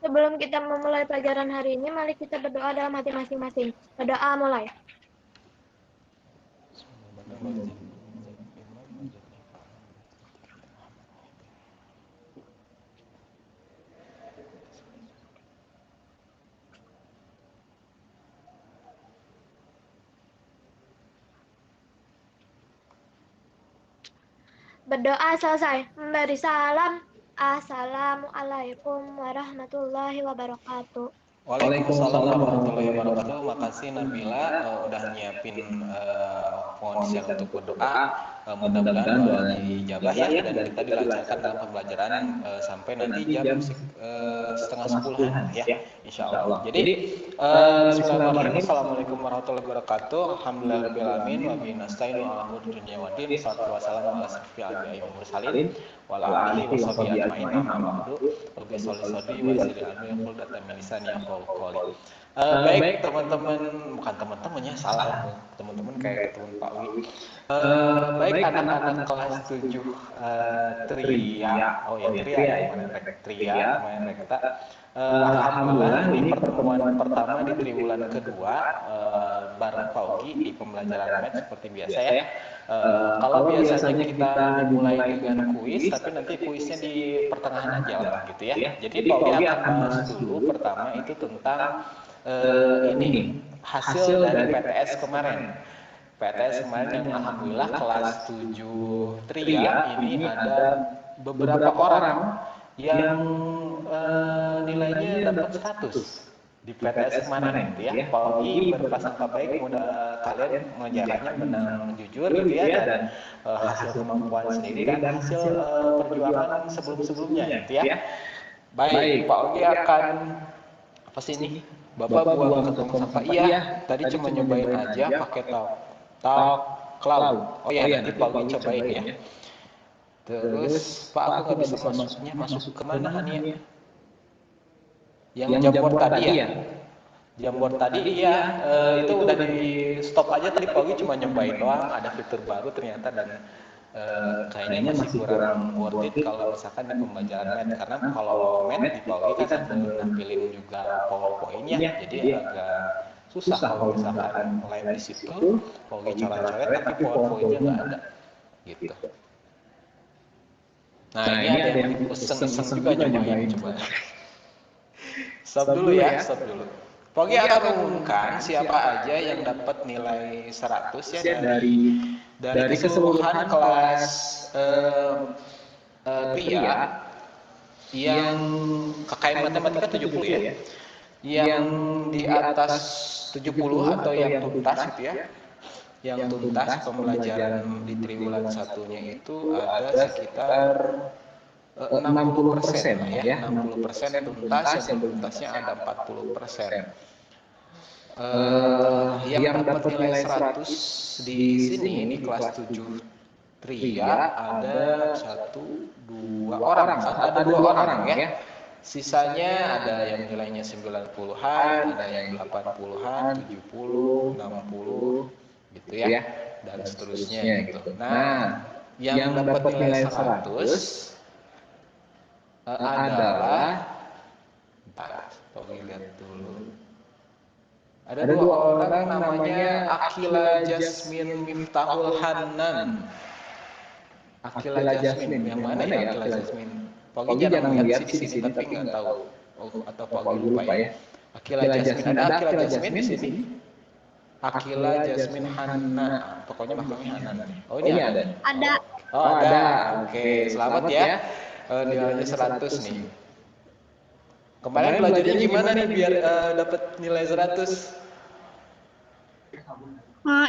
Sebelum kita memulai pelajaran hari ini, mari kita berdoa dalam hati masing-masing. Berdoa mulai. Berdoa selesai. Memberi salam. Assalamualaikum warahmatullahi wabarakatuh. Waalaikumsalam warahmatullahi wabarakatuh. Makasih Nabila udah nyiapin pohon siang untuk berdoa. Mudah-mudahan doa dijabah ya, dan kita dilancarkan dalam pembelajaran sampai nanti jam setengah 10-an ya, insya Allah. Jadi bismillahirrahmanirrahim. Assalamualaikum warahmatullahi wabarakatuh. Alhamdulillahirabbil alamin wa bihi nasta'inu ala umuri dunya waddin. Shallallahu wassalamu ala asyrofil anbiya'i wal mursalin wa ala alihi washabihi ajmain. Amma ba'du. Rabbi sholli sholli wa yassir amri wa qul datan min lisani yafqahu qawli. Baik teman-teman, bukan teman-temannya, salah teman-teman kayak teman Pak Wi. Baik anak-anak kelas 7 Tria, oh ya Tria ya, Tria main rekta. Alhamdulillah di pertemuan pertama di triwulan kedua bareng Pak Ugi di pembelajaran math seperti biasa ya. Kalau biasanya kita mulai dengan kuis, tapi nanti kuisnya di pertengahan aja lah gitu ya. Jadi Pak Ugi akan bahas dulu pertama itu tentang ini hasil dari PTS kemarin. PTS kemarin yang alhamdulillah kelas 7 Tria ini ada beberapa orang yang nilainya dapat 100 di PTS kemarin gitu ya. Pak Ugi berprasangka baik, mudah kalian mengajarkannya menang jujur gitu ya, dan hasil kemampuan sendiri dan hasil perjuangan sebelum-sebelumnya gitu ya. Baik, Pak Ugi akan apa sih ini? Bapak buang ke tong sampah. Iya, tadi cuma nyobain aja pakai talk cloud. Oh iya, nanti Pak Ugi cobain ya. Terus Pak, aku nggak bisa masuknya, masuk kemana Hania? Yang Jamboard tadi ya? Jamboard tadi iya, itu udah di stop aja tadi. Pak Ugi cuma nyobain doang, ada fitur baru ternyata, dan kayaknya masih kurang worth it kalau misalkan di pembelajaran math, karena kalau math di Pak Ugi kan sambil nampilin juga PowerPoint-nya, jadi agak susah kalau misalkan live di situ Pak Ugi coret-coret tapi PowerPoint-nya nggak ada gitu. Nah ini ada yang iseng-iseng juga nyobain, coba stop dulu ya, stop dulu. Pak Ugi akan mengumumkan siapa aja yang dapat nilai 100 ya dari keseluruhan kelas Pria yang KKM Matematika 70 ya. Yang di atas 70 atau yang tuntas gitu ya. Yang tuntas pembelajaran di triwulan satunya itu ada sekitar 60% lah ya, 60% tuntas, yang tuntasnya ada 40%. Yang dapat nilai 100 di sini di kelas 7 Tria ada 1, 2 orang, ada 2 orang ya. Sisanya ada yang nilainya 90-an, ada yang 80-an, 70, 60 gitu ya, dan seterusnya gitu. Nah, yang dapat nilai 100 adalah, bentar, tolong lihat dulu. Ada 2 orang namanya Akila Jasmine Miftahul Hanan. Akila Jasmine, yang mana ya Akila Jasmine? Pak Ugi jarang lihat di sini tapi nggak tahu. Atau Pak Ugi lupa ya. Akila Jasmine, ada Akila Jasmine di sini. Akila Jasmine Hanna, pokoknya belakangnya Hanan. Oh ini ada. Ada. Oh ada. Oke, selamat ya. Nilainya 100 nih. Kemarin belajarnya gimana nih biar dapat nilai 100?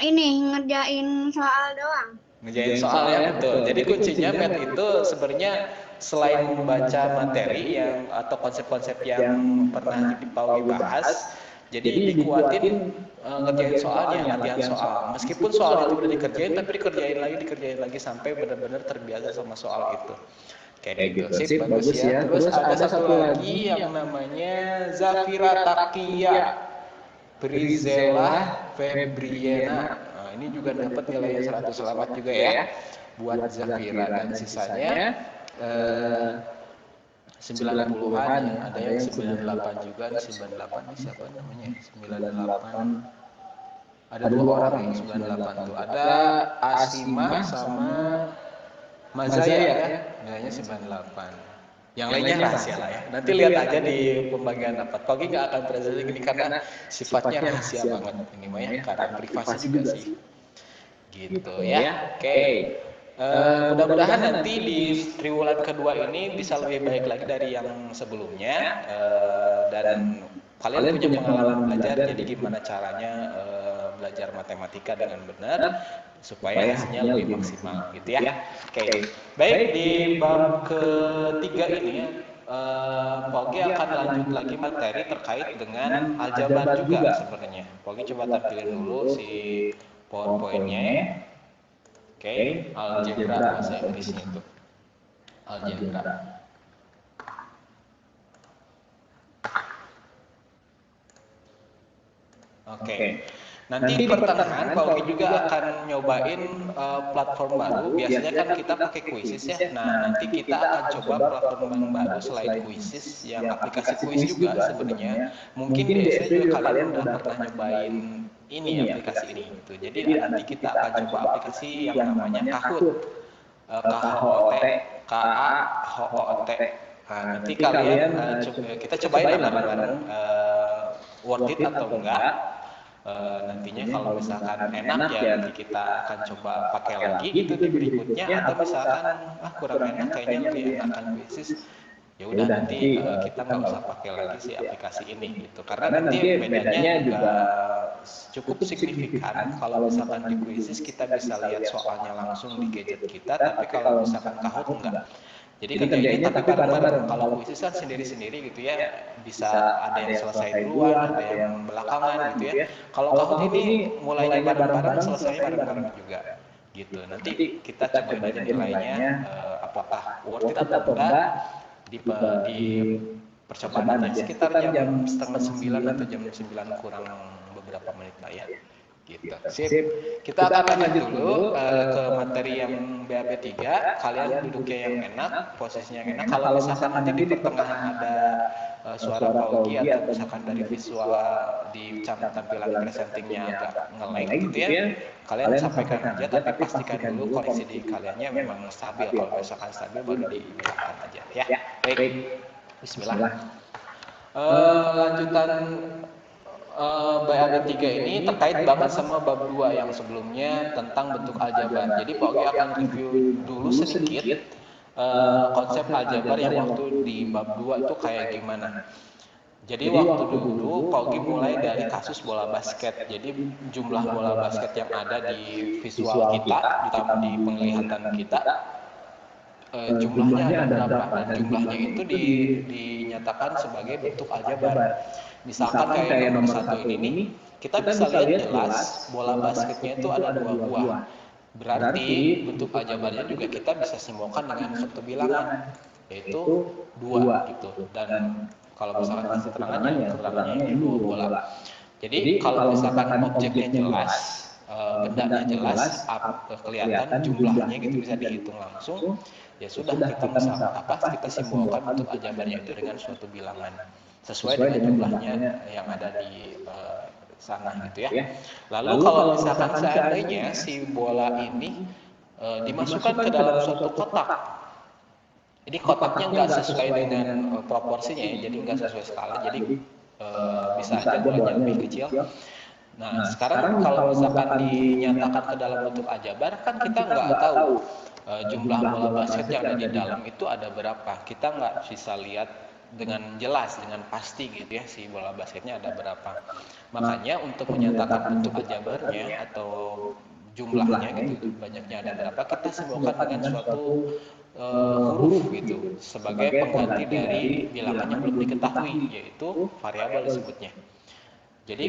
Ini ngerjain soal doang. Ngerjain soal ya, betul. Jadi kuncinya math itu sebenarnya selain membaca materi yang atau konsep-konsep yang pernah Pak Ugi bahas, jadi dikuatin ngerjain soalnya, latihan soal. Meskipun soal itu udah dikerjain, tapi dikerjain lagi sampai benar-benar terbiasa sama soal itu. Kayak gitu. Sip, bagus ya. Terus ada satu lagi yang namanya Zafira Takia Brizela Febriana. Nah, ini juga dapat nilainya 100. Selamat juga ya buat Zafira, dan sisanya 90-an ya, ada yang 98 juga, 98 ini siapa namanya? 98 ada dua orang yang 98 tuh. Ada Asima sama Mazaya ya, nilainya 98. Yang lainnya rahasia lah ya. Nanti lihat aja di pembagian rapat. Pagi nggak akan terjadi gini karena sifatnya rahasia banget ini mah ya, karena privasi juga sih. Gitu ya. Oke. Mudah-mudahan nanti di triwulan kedua ini bisa lebih baik lagi dari yang sebelumnya, dan kalian punya pengalaman belajar, jadi gimana caranya belajar matematika dengan benar supaya hasilnya lebih maksimal gitu ya. Oke. Baik, di bab ketiga ini Pogi akan lanjut lagi materi terkait dengan aljabar juga sebenarnya. Pogi coba tampilin dulu si PowerPoint-nya. Oke, algebra bahasa Inggrisnya itu. Algebra. Oke. Nanti di pertengahan Pak Uki juga akan nyobain platform baru. Biasanya kan kita pakai Quizzes ya. Nah, nanti kita akan coba platform yang baru selain Quizzes, yang aplikasi quiz juga sebenarnya. Mungkin di SD juga kalian udah pernah nyobain ini aplikasi ini gitu. Jadi nanti kita akan coba aplikasi yang namanya Kahoot. KHOT, KAHOT. Nah, nanti kalian kita cobain lah bareng-bareng worth it atau enggak. Nantinya kalau misalkan enak ya nanti kita akan coba pakai lagi gitu di berikutnya, atau misalkan kurang enak kayaknya lebih enakan Quizzes, ya udah nanti kita nggak usah pakai lagi si aplikasi ini gitu, karena nanti bedanya juga cukup signifikan. Kalau misalkan di Quizzes kita bisa lihat soalnya langsung di gadget kita, tapi kalau misalkan Kahoot enggak. Jadi kerjanya tapi bareng-bareng. Kalau Quizzes kan sendiri-sendiri gitu ya, bisa ada yang selesai duluan, ada yang belakangan gitu ya. Kalau Kahoot ini mulainya bareng-bareng, selesainya bareng-bareng juga gitu. Nanti kita coba aja nilainya apakah worth it atau enggak di percobaan nanti sekitar jam setengah 9 atau jam 9 kurang beberapa menit lah ya. Gitu. Sip. Kita akan lanjut dulu ke materi yang BAB 3. Kalian duduknya yang enak, posisinya yang enak. Kalau misalkan nanti di pertengahan ada suara Paugi atau misalkan dari visual di tampilan presentingnya agak nge-lag gitu ya, kalian sampaikan aja, tapi pastikan dulu koneksi di kaliannya memang stabil. Kalau misalkan stabil baru dinyalakan aja ya. Baik. Bismillah. Lanjutan BAB 3 ini terkait banget sama bab 2 yang sebelumnya tentang bentuk aljabar. Jadi Pak Ogi akan review dulu sedikit konsep aljabar yang waktu di bab 2 itu kayak gimana. Jadi waktu dulu Pak Ogi mulai dari kasus bola basket. Jadi jumlah bola basket yang ada di visual kita, di penglihatan kita, jumlahnya ada berapa, dan jumlahnya itu dinyatakan sebagai bentuk aljabar. Misalkan kayak nomor 1 ini, kita bisa lihat jelas bola basketnya itu ada 2 buah. Berarti bentuk aljabarnya juga kita bisa simbolkan dengan suatu bilangan, yaitu 2 gitu. Dan kalau misalkan kasih keterangannya itu 2 bola. Jadi kalau misalkan objeknya jelas, bendanya jelas, kelihatan jumlahnya gitu bisa dihitung langsung, ya sudah kita simbolkan bentuk aljabarnya itu dengan suatu bilangan sesuai dengan jumlahnya yang ada di sana gitu ya. Lalu kalau misalkan seandainya si bola ini dimasukkan ke dalam suatu kotak, jadi kotaknya nggak sesuai dengan proporsinya ya, jadi nggak sesuai skala, jadi bisa aja bolanya lebih kecil. Nah, sekarang kalau misalkan dinyatakan ke dalam bentuk aljabar, kan kita nggak tahu jumlah bola basket yang ada di dalam itu ada berapa. Kita nggak bisa lihat dengan jelas, dengan pasti gitu ya, si bola basketnya ada berapa. Makanya untuk menyatakan bentuk aljabarnya atau jumlahnya gitu, banyaknya ada berapa, kita simbolkan dengan suatu huruf gitu, sebagai pengganti dari bilangan yang belum diketahui, yaitu variabel disebutnya. Jadi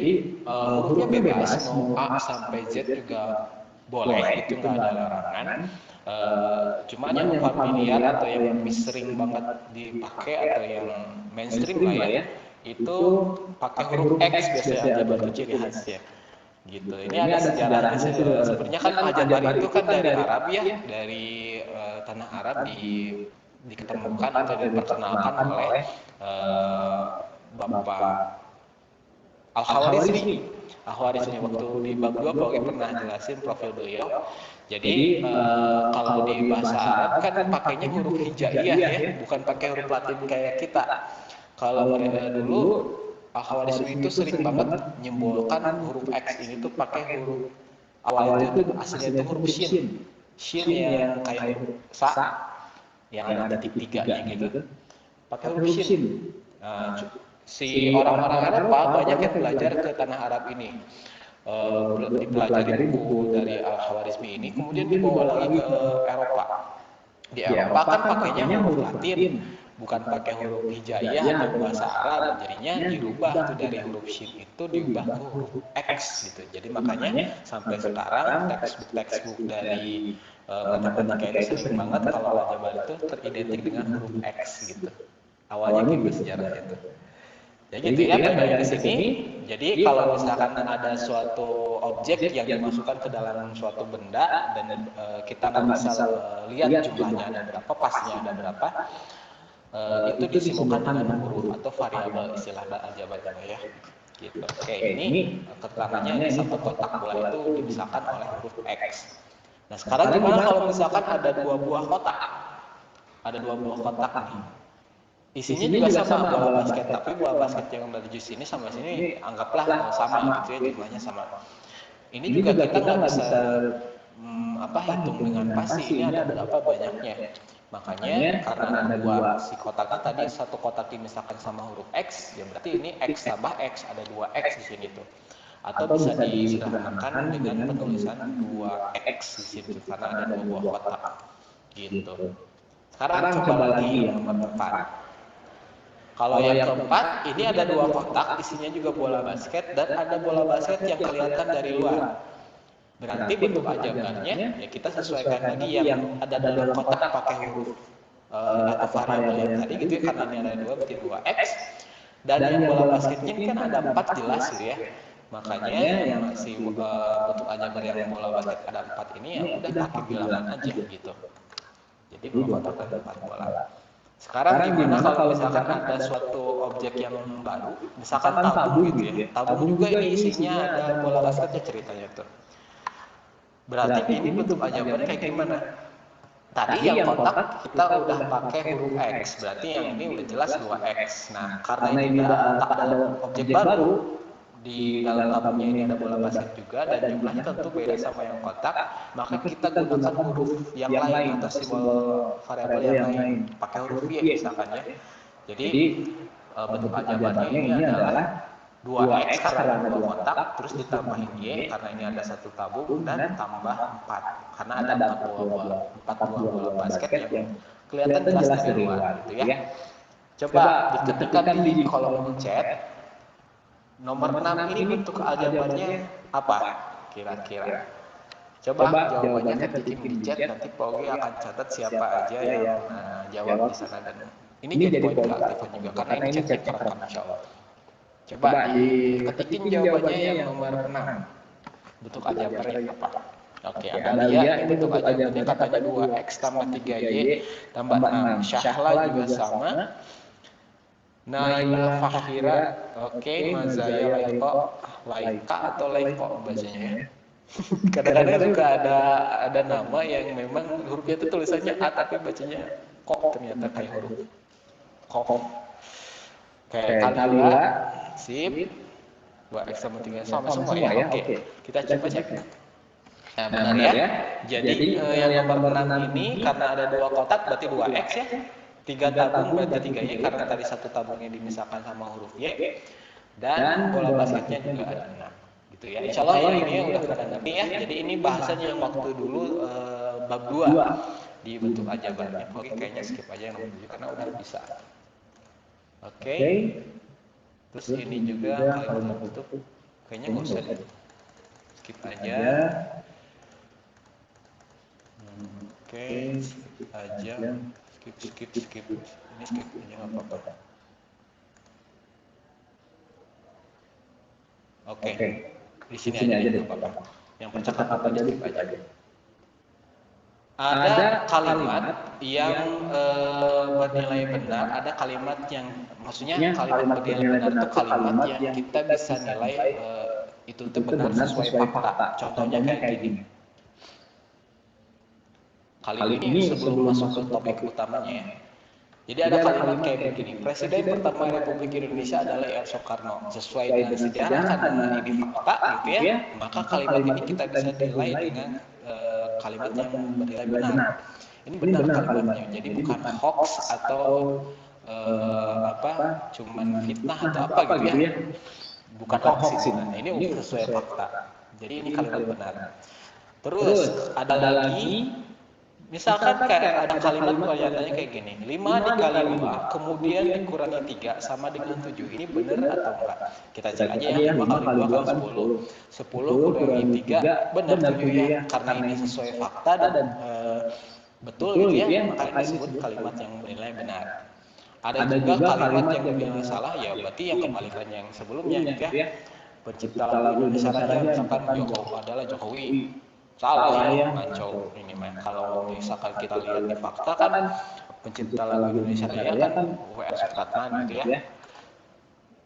hurufnya bebas, mau A sampai Z juga boleh, itu nggak ada larangan. Cuman yang familiar atau yang sering banget dipakai atau yang mainstream lah ya, itu pakai huruf X biasanya aljabar itu ciri khasnya. Gitu. Ini ada sejarahnya. Sebenarnya kan aljabar itu kan dari Arab ya, dari tanah Arab diketemukan atau diperkenalkan oleh Bapak Al-Khawarizmi. Al-Khawarizmi waktu di bab 2 Pak Ogi pernah jelasin profil beliau. Jadi kalau di bahasa Arab kan pakainya huruf hijaiyah ya, bukan pakai huruf Latin kayak kita. Kalau dulu Al-Khawarizmi itu sering banget menyimbolkan huruf X ini tuh pakai huruf awal itu aslinya itu huruf shin. Shin yang kayak huruf sa yang ada titik tiganya gitu. Pakai huruf shin. Nah, si orang-orang Eropa banyak yang belajar ke tanah Arab ini. Dipelajari buku dari Al-Khawarizmi ini, kemudian dibawa lagi ke Eropa. Di Eropa kan pakainya huruf Latin, bukan pakai huruf hijaiyah atau bahasa Arab. Jadinya dirubah tuh dari huruf shin itu diubah ke huruf X gitu. Jadi makanya sampai sekarang textbook dari matematika itu sering banget kalau aljabar itu teridentik dengan huruf X gitu. Awalnya gitu sejarahnya itu. Ya gitu ya, balik ke sini. Jadi kalau misalkan ada suatu objek yang dimasukkan ke dalam suatu benda dan kita nggak bisa lihat jumlahnya ada berapa, pastinya ada berapa, itu disimbolkan dengan huruf atau variabel istilah aljabarnya ya. Gitu. Oke, ini keterangannya ini satu kotak bola itu dimisalkan oleh huruf X. Nah sekarang gimana kalau misalkan ada dua buah kotak? Ada dua buah kotak nih. Isinya juga sama bola basket, tapi bola basket yang dari jus ini sama sini anggaplah sama gitu ya, jumlahnya sama. Ini juga kita nggak bisa hitung dengan pasti ini ada berapa banyaknya. Makanya karena ada dua si kotaknya tadi, satu kotak misalkan sama huruf X, ya berarti ini X tambah X, ada 2X di sini tuh. Atau bisa disederhanakan dengan penulisan 2X di situ karena ada dua buah kotak. Gitu. Sekarang coba lagi yang nomor 4. Kalau yang keempat, ini ada dua kotak, isinya juga bola basket, dan ada bola basket yang kelihatan dari luar. Berarti bentuk aljabarnya, ya kita sesuaikan lagi yang ada dalam kotak pakai huruf atau variabel yang tadi gitu ya, karena ini ada dua, berarti 2X. Dan yang bola basketnya ini kan ada 4 jelas gitu ya. Makanya yang masih bentuk aljabar yang bola basket ada 4 ini, ya udah pakai bilangan aja gitu. Jadi 2 kotak dan 4 bola. Sekarang gimana kalau misalkan ada suatu objek yang baru, misalkan tabung gitu ya. Tabung juga ini isinya ada bola basketnya ceritanya tuh. Berarti ini bentuk aljabar kayak gimana? Tadi yang kotak kita udah pakai huruf X, berarti yang ini udah jelas 2X. Nah, karena ini udah tak ada objek baru, di dalam tabungnya ini ada bola basket juga dan jumlahnya tentu beda sama yang kotak, maka kita gunakan huruf yang lain atau simbol variabel yang lain, pakai huruf Y misalkan ya. Jadi bentuk aljabarnya ini adalah 2X karena ada dua kotak, terus ditambahin Y karena ini ada satu tabung dan tambah 4 karena ada 4 buah bola basket yang kelihatan jelas dari luar gitu ya. Coba diketikkan di kolom chat. Nomor 6 ini bentuk aljabarnya apa kira-kira? Coba jawabannya ketikin di chat, nanti Pak Ogi akan catat siapa aja yang jawab di sana dan ini jadi poin keaktifan juga karena ini chatnya kerekam insyaallah. Coba diketikin jawabannya yang nomor 6. Bentuk aljabarnya apa? Oke, ada Lia, ini bentuk aljabarnya katanya 2X tambah 3Y tambah 6. Syahla juga sama. Naila Fakhira, oke, Mazaya Laika atau Laiko bacanya ya. Kadang-kadang juga ada nama yang memang hurufnya itu tulisannya A tapi bacanya kok ternyata kayak huruf kok. Kayak Kalila, sip, 2X sama 3 sama semua ya, oke. Kita coba cek. Nah benar ya, jadi yang nomor 6 ini karena ada dua kotak berarti 2X ya. 3 tabung berarti 3Y karena tadi satu tabungnya dimisahkan sama huruf Y dan bola basketnya juga ada 6 gitu ya. Insya Allah yang ini udah pada ngerti ya. Jadi ini bahasanya yang waktu dulu bab 2 di bentuk aljabarnya. Oke, kayaknya skip aja yang nomor 7 karena udah bisa. Oke. Terus ini juga kalimat bentuk kayaknya nggak usah deh. Skip aja. Oke, skip aja. Skip. Ini skip aja nggak apa-apa. Oke, di sini aja deh nggak apa-apa. Yang percakapan tadi skip aja. ada kalimat yang bernilai benar, ada kalimat yang maksudnya kalimat bernilai benar itu kalimat yang kita bisa nilai itu tuh benar sesuai fakta. Contohnya kayak gini. Kali ini sebelum masuk ke topik utamanya ya. Jadi ada kalimat kayak begini, Presiden pertama Republik Indonesia adalah R. Soekarno. Sesuai dengan sejarah karena ini fakta gitu ya, maka kalimat ini kita bisa nilai dengan kalimat yang bernilai benar. Ini benar kalimatnya, jadi bukan hoax atau cuman fitnah atau apa gitu ya. Bukan hoax sih, ini sesuai fakta. Jadi ini kalimat benar. Terus ada lagi, misalkan kayak ada kalimat variannya kayak gini, 5 dikali 2 kemudian dikurangi 3 sama dengan 7. Ini benar atau enggak? Kita cek aja ya, 5 kali 2 kan 10. 10 kurangi 3, benar 7 ya. Karena ini sesuai fakta dan betul gitu ya, maka ini disebut kalimat yang bernilai benar. Ada juga kalimat yang bernilai salah, ya berarti yang kebalikannya yang sebelumnya gitu ya. Pencipta lagu Indonesia Raya misalkan Jokowi. Salah ya, ngaco ini mah. Kalau misalkan kita lihat di fakta kan pencipta lagu Indonesia Raya kan W.R. Supratman gitu ya.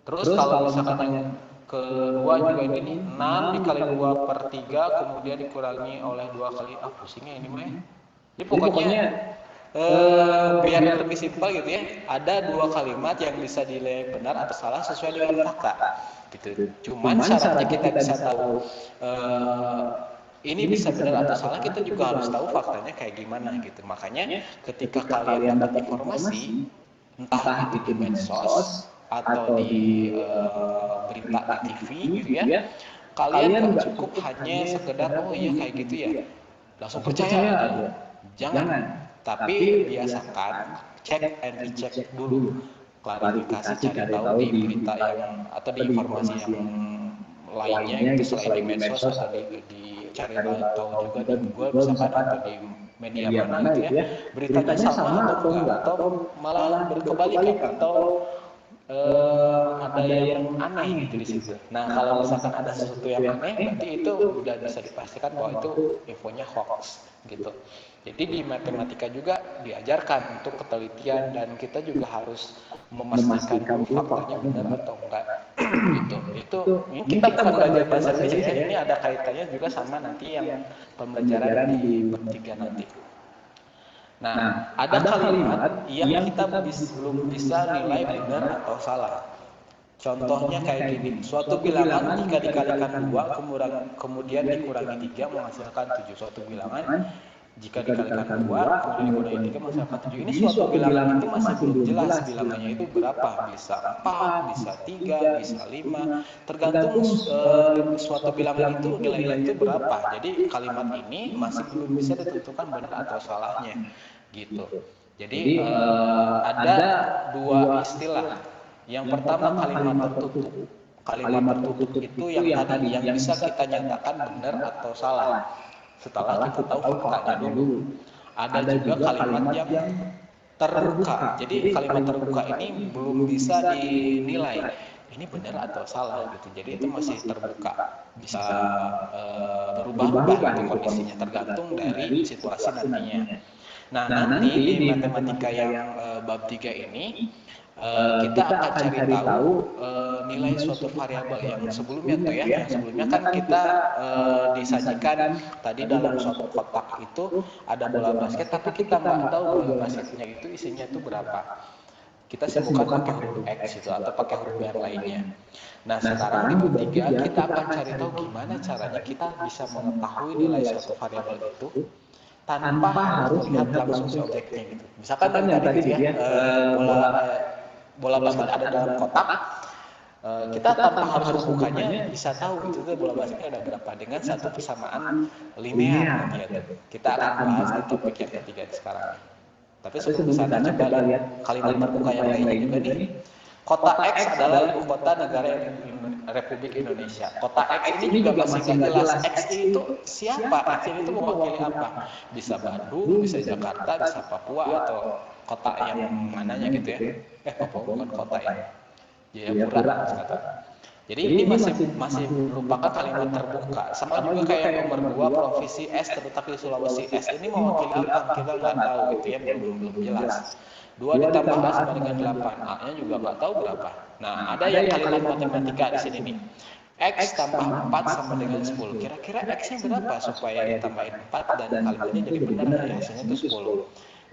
Terus kalau misalkan yang kedua juga ini 6 dikali 2 per 3 kemudian dikurangi oleh 2 kali pusingnya ini mah ya. Jadi pokoknya biar lebih simpel gitu ya, ada 2 kalimat yang bisa dinilai benar atau salah sesuai dengan fakta gitu. Cuman syaratnya kita bisa tahu ini bisa benar atau salah, kita juga harus tahu faktanya kayak gimana gitu. Makanya ketika kalian dapat informasi, entah itu di medsos atau di berita di TV gitu ya, kalian gak cukup hanya sekedar oh iya kayak gitu ya, langsung percaya aja. Jangan. Tapi biasakan cek and recheck dulu, klarifikasi, cari tahu di berita yang atau di informasi yang lainnya itu selain di medsos atau dicari tahu juga di Google misalkan atau di media mana gitu ya, beritanya sama atau enggak, atau malah berkebalikan atau ada yang aneh gitu di situ. Nah kalau misalkan ada sesuatu yang aneh, berarti itu udah bisa dipastikan bahwa itu infonya hoax gitu. Jadi di matematika juga diajarkan untuk ketelitian dan kita juga harus memastikan dulu faktanya benar atau enggak gitu. Ini kita bukan belajar bahasa Indonesia ya, ini ada kaitannya juga sama nanti yang pembelajaran di bertiga nanti. Nah, ada kalimat yang kita belum bisa nilai benar atau salah. Contohnya kayak gini, suatu bilangan jika dikalikan 2 kemudian dikurangi 3 menghasilkan 7. Suatu bilangan jika dikalikan 2 kemudian dikurangi 3 menghasilkan 7. Ini suatu bilangan itu masih belum jelas bilangannya itu berapa. Bisa 4, bisa 3, bisa 5. Tergantung suatu bilangan itu nilainya itu berapa. Jadi kalimat ini masih belum bisa ditentukan benar atau salahnya gitu. Jadi ada 2 istilah. Yang pertama kalimat tertutup. Kalimat tertutup itu yang tadi yang bisa kita nyatakan benar atau salah setelah kita tahu faktanya dulu. Ada juga kalimat yang terbuka. Jadi kalimat terbuka ini belum bisa dinilai ini benar atau salah gitu. Jadi itu masih terbuka, bisa berubah-ubah gitu kondisinya tergantung dari situasi nantinya. Nah, nanti di matematika yang bab 3 ini kita akan cari tahu nilai suatu variabel yang sebelumnya tuh ya. Yang sebelumnya kan kita disajikan tadi dalam suatu kotak itu ada bola basket, tapi kita nggak tahu bola basketnya itu isinya itu berapa. Kita sebutkan pakai huruf X itu atau pakai huruf yang lainnya. Nah, sekarang di bab 3 kita akan cari tahu gimana caranya kita bisa mengetahui nilai suatu variabel itu tanpa harus melihat langsung si objeknya gitu. Misalkan tadi gitu ya, bola basket ada dalam kotak, kita tanpa harus membukanya bisa tahu itu tuh bola basketnya ada berapa dengan satu persamaan linear nanti ya. Kita akan bahas di topik yang ketiga sekarang. Tapi sebelum sana coba lihat kalimat terbuka yang lainnya juga nih. Kota X adalah ibu kota negara Republik Indonesia. Kota X ini juga masih nggak jelas. X itu siapa? X itu mewakili apa? Bisa Bandung, bisa Jakarta, bisa Papua atau kota yang mananya gitu ya. Papua bukan kota ya. Jayapura kata. Jadi ini masih merupakan kalimat terbuka. Sama juga kayak nomor 2 provinsi S terletak di Sulawesi. S ini mewakili apa? Kita nggak tahu gitu ya, belum jelas. 2 ditambah A sama dengan 8. A-nya juga nggak tahu berapa. Nah, ada yang kalimat matematika di sini nih. X tambah 4 sama dengan 10. Kira-kira X-nya berapa supaya ditambahin 4 dan kalimatnya jadi benar ya, hasilnya itu 10.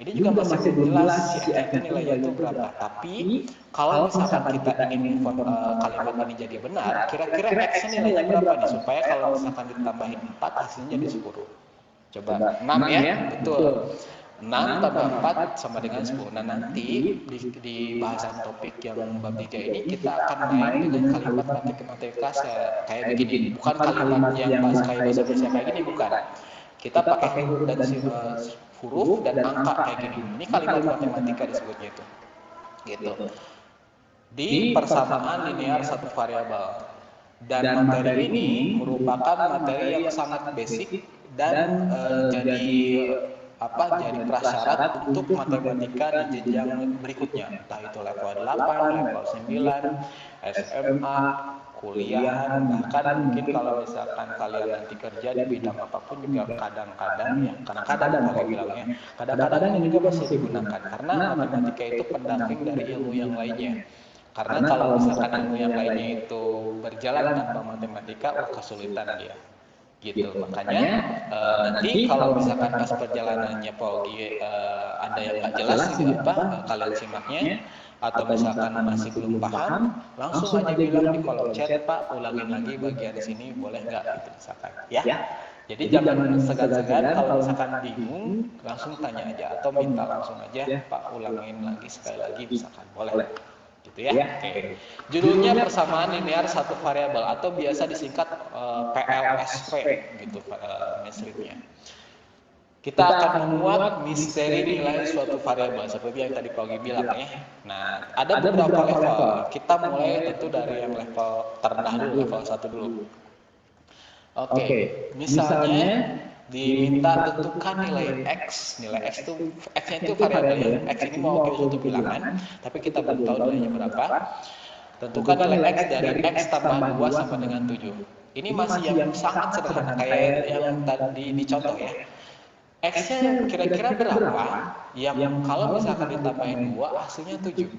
Ini juga masih belum jelas si X itu nilainya itu berapa. Tapi kalau misalkan kita ingin kalimat ini jadi benar, kira-kira X-nya nilainya berapa nih supaya kalau misalkan ditambahin 4 hasilnya jadi 10. Coba 6 ya, betul. 6 tambah 4 sama dengan 10. Nah, nanti di bahasan topik yang bab 3 ini kita akan main dengan kalimat matematika kayak begini. Bukan kalimat yang kayak bahasa Indonesia kayak gini, bukan. Kita pakai huruf dan angka kayak gini. Ini kalimat matematika disebutnya itu. Gitu. Di persamaan linear satu variabel. Dan materi ini merupakan materi yang sangat basic dan jadi prasyarat untuk matematika di jenjang berikutnya, entah itu level 8, level 9, SMA, kuliahan, bahkan mungkin kalau misalkan kalian nanti kerja di bidang apapun juga kadang-kadang ya, kadang-kadang kalau bilangnya, kadang-kadang ini juga masih digunakan karena matematika itu pendamping dari ilmu yang lainnya. Karena kalau misalkan ilmu yang lainnya itu berjalan tanpa matematika, wah kesulitan dia. Gitu. Makanya nanti kalau misalkan pas perjalanannya Paugi ada yang nggak jelas gitu kalian simaknya atau misalkan masih belum paham, langsung aja bilang di kolom chat, Pak, ulangin lagi bagian sini boleh nggak gitu misalkan ya. Jadi jangan segan-segan kalau misalkan bingung langsung tanya aja atau minta langsung aja, Pak, ulangin lagi sekali lagi misalkan boleh. Gitu ya. Oke. Judulnya persamaan linear satu variabel atau biasa disingkat PLSV gitu maksudnya. Kita akan memuat misteri nilai suatu variabel seperti yang tadi Paugi bilang ya. Nah, ada beberapa level. Kita mulai tentu dari yang level terendah dulu, level 1 dulu. Oke, misalnya diminta tentukan nilai X. Nilai X itu X-nya itu variabel ya. X ini mewakili suatu bilangan, tapi kita belum tahu nilainya berapa. Tentukan nilai X dari X tambah 2 sama dengan 7. Ini masih yang sangat sederhana kayak yang tadi dicontoh ya. X-nya kira-kira berapa? Yang kalau misalkan ditambahin 2 hasilnya 7.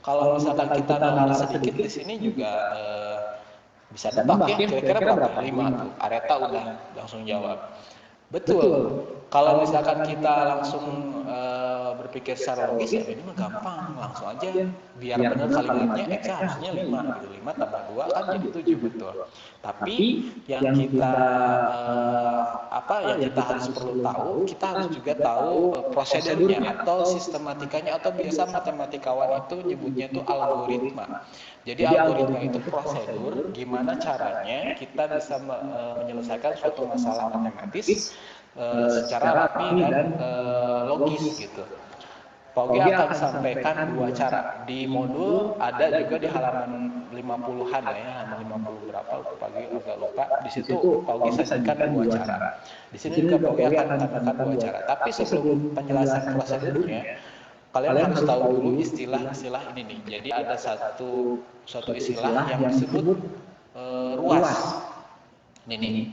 Kalau misalkan kita nolak sedikit di sini juga bisa nebak ya, kira-kira berapa? 5 tuh. Areta udah langsung jawab. Betul. Kalau misalkan kita langsung berpikir secara logis ya ini mah gampang, langsung aja biar benar kalimatnya X harusnya 5 gitu. 5 tambah 2 kan jadi 7 betul. Tapi yang kita yang kita harus perlu tahu, kita harus juga tahu prosedurnya atau sistematikanya atau biasa matematikawan itu nyebutnya itu algoritma. Jadi algoritma itu prosedur gimana caranya kita bisa menyelesaikan suatu masalah matematis secara rapi dan logis gitu. Paugi akan sampaikan 2 cara. Di modul ada juga di halaman 50-an ya, halaman 50 berapa, Paugi agak lupa. Di situ Paugi sajikan 2 cara. Di sini juga Paugi akan tambahkan 2 cara. Tapi sebelum penjelasan prosedurnya, kalian harus tahu dulu istilah-istilah ini nih. Jadi ada suatu istilah yang disebut ruas. Ini nih,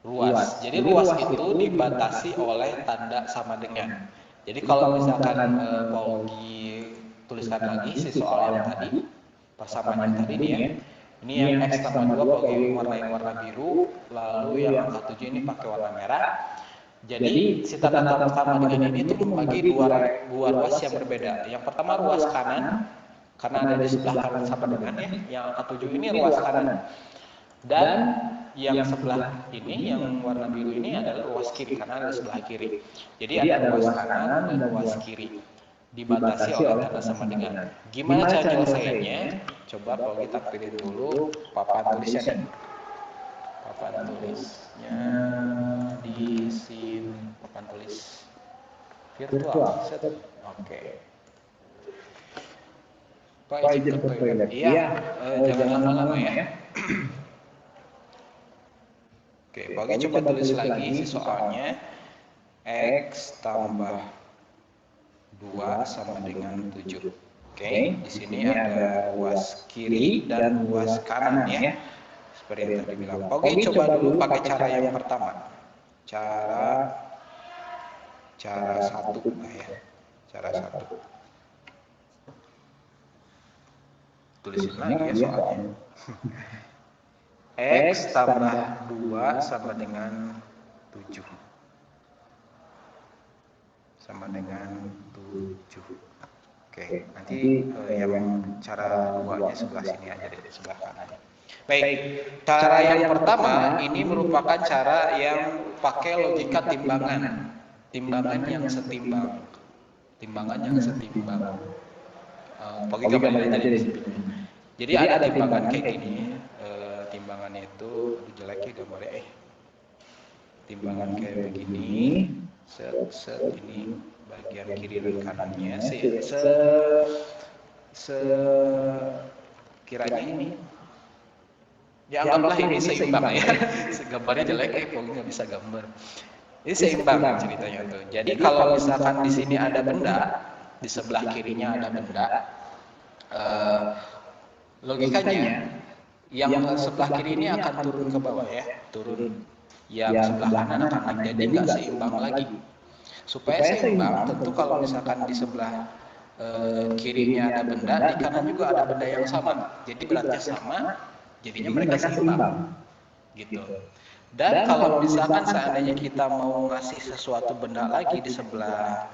ruas. Jadi ruas itu dibatasi oleh tanda sama dengan. Jadi kalau misalkan Paugi tuliskan lagi si soal yang tadi, persamaan yang tadi nih ya. Ini yang X tambah 2 Paugi warnain warna biru, lalu yang angka 7 ini pakai warna merah. Jadi si tanda sama dengan ini itu membagi dua ruas yang berbeda. Yang pertama ruas kanan, karena ada di sebelah kanan sama dengan ya. Yang angka 7 ini ruas kanan. Dan yang sebelah ini, yang warna biru ini adalah ruas kiri, karena ada di sebelah kiri. Jadi ada ruas kanan dan ruas kiri. Dibatasi oleh tanda sama dengan. Gimana cara nyelesainnya? Coba kalau kita pilih dulu papan tulisnya nih. Papan tulisnya di sini, papan tulis virtual. Oke. Pak izin ke toilet. Iya, jangan lama-lama ya. Oke, Paugi coba tulis lagi si soalnya. X tambah 2 sama dengan 7. Oke, di sini ada ruas kiri dan ruas kanan ya. Seperti yang tadi bilang. Oke, coba dulu pakai cara yang pertama. Cara satu lah ya. Cara satu. Tulisin lagi ya soalnya. X tambah 2 sama dengan 7. Sama dengan 7. Oke, nanti yang cara 2-nya sebelah sini aja deh, sebelah kanan. Baik, cara yang pertama ini merupakan cara yang pakai logika timbangan. Timbangan yang setimbang. Timbangan yang setimbang. Pakai gambarnya aja di sini. Jadi ada timbangan kayak gini. Timbangannya itu, aduh jelek ya gambarnya. Timbangan kayak begini. Set ini bagian kiri dan kanannya. Kiranya ini. Ya anggaplah ini seimbang ya. Gambarnya jelek pokoknya nggak bisa gambar. Ini seimbang ceritanya tuh. Jadi kalau misalkan di sini ada benda, di sebelah kirinya ada benda, logikanya yang sebelah kiri ini akan turun ke bawah ya, turun. Yang sebelah kanan akan naik, jadi nggak seimbang lagi. Supaya seimbang, tentu kalau misalkan di sebelah kirinya ada benda, di kanan juga ada benda yang sama. Jadi beratnya sama, jadinya mereka seimbang. Gitu. Dan kalau misalkan seandainya kita mau ngasih sesuatu benda lagi di sebelah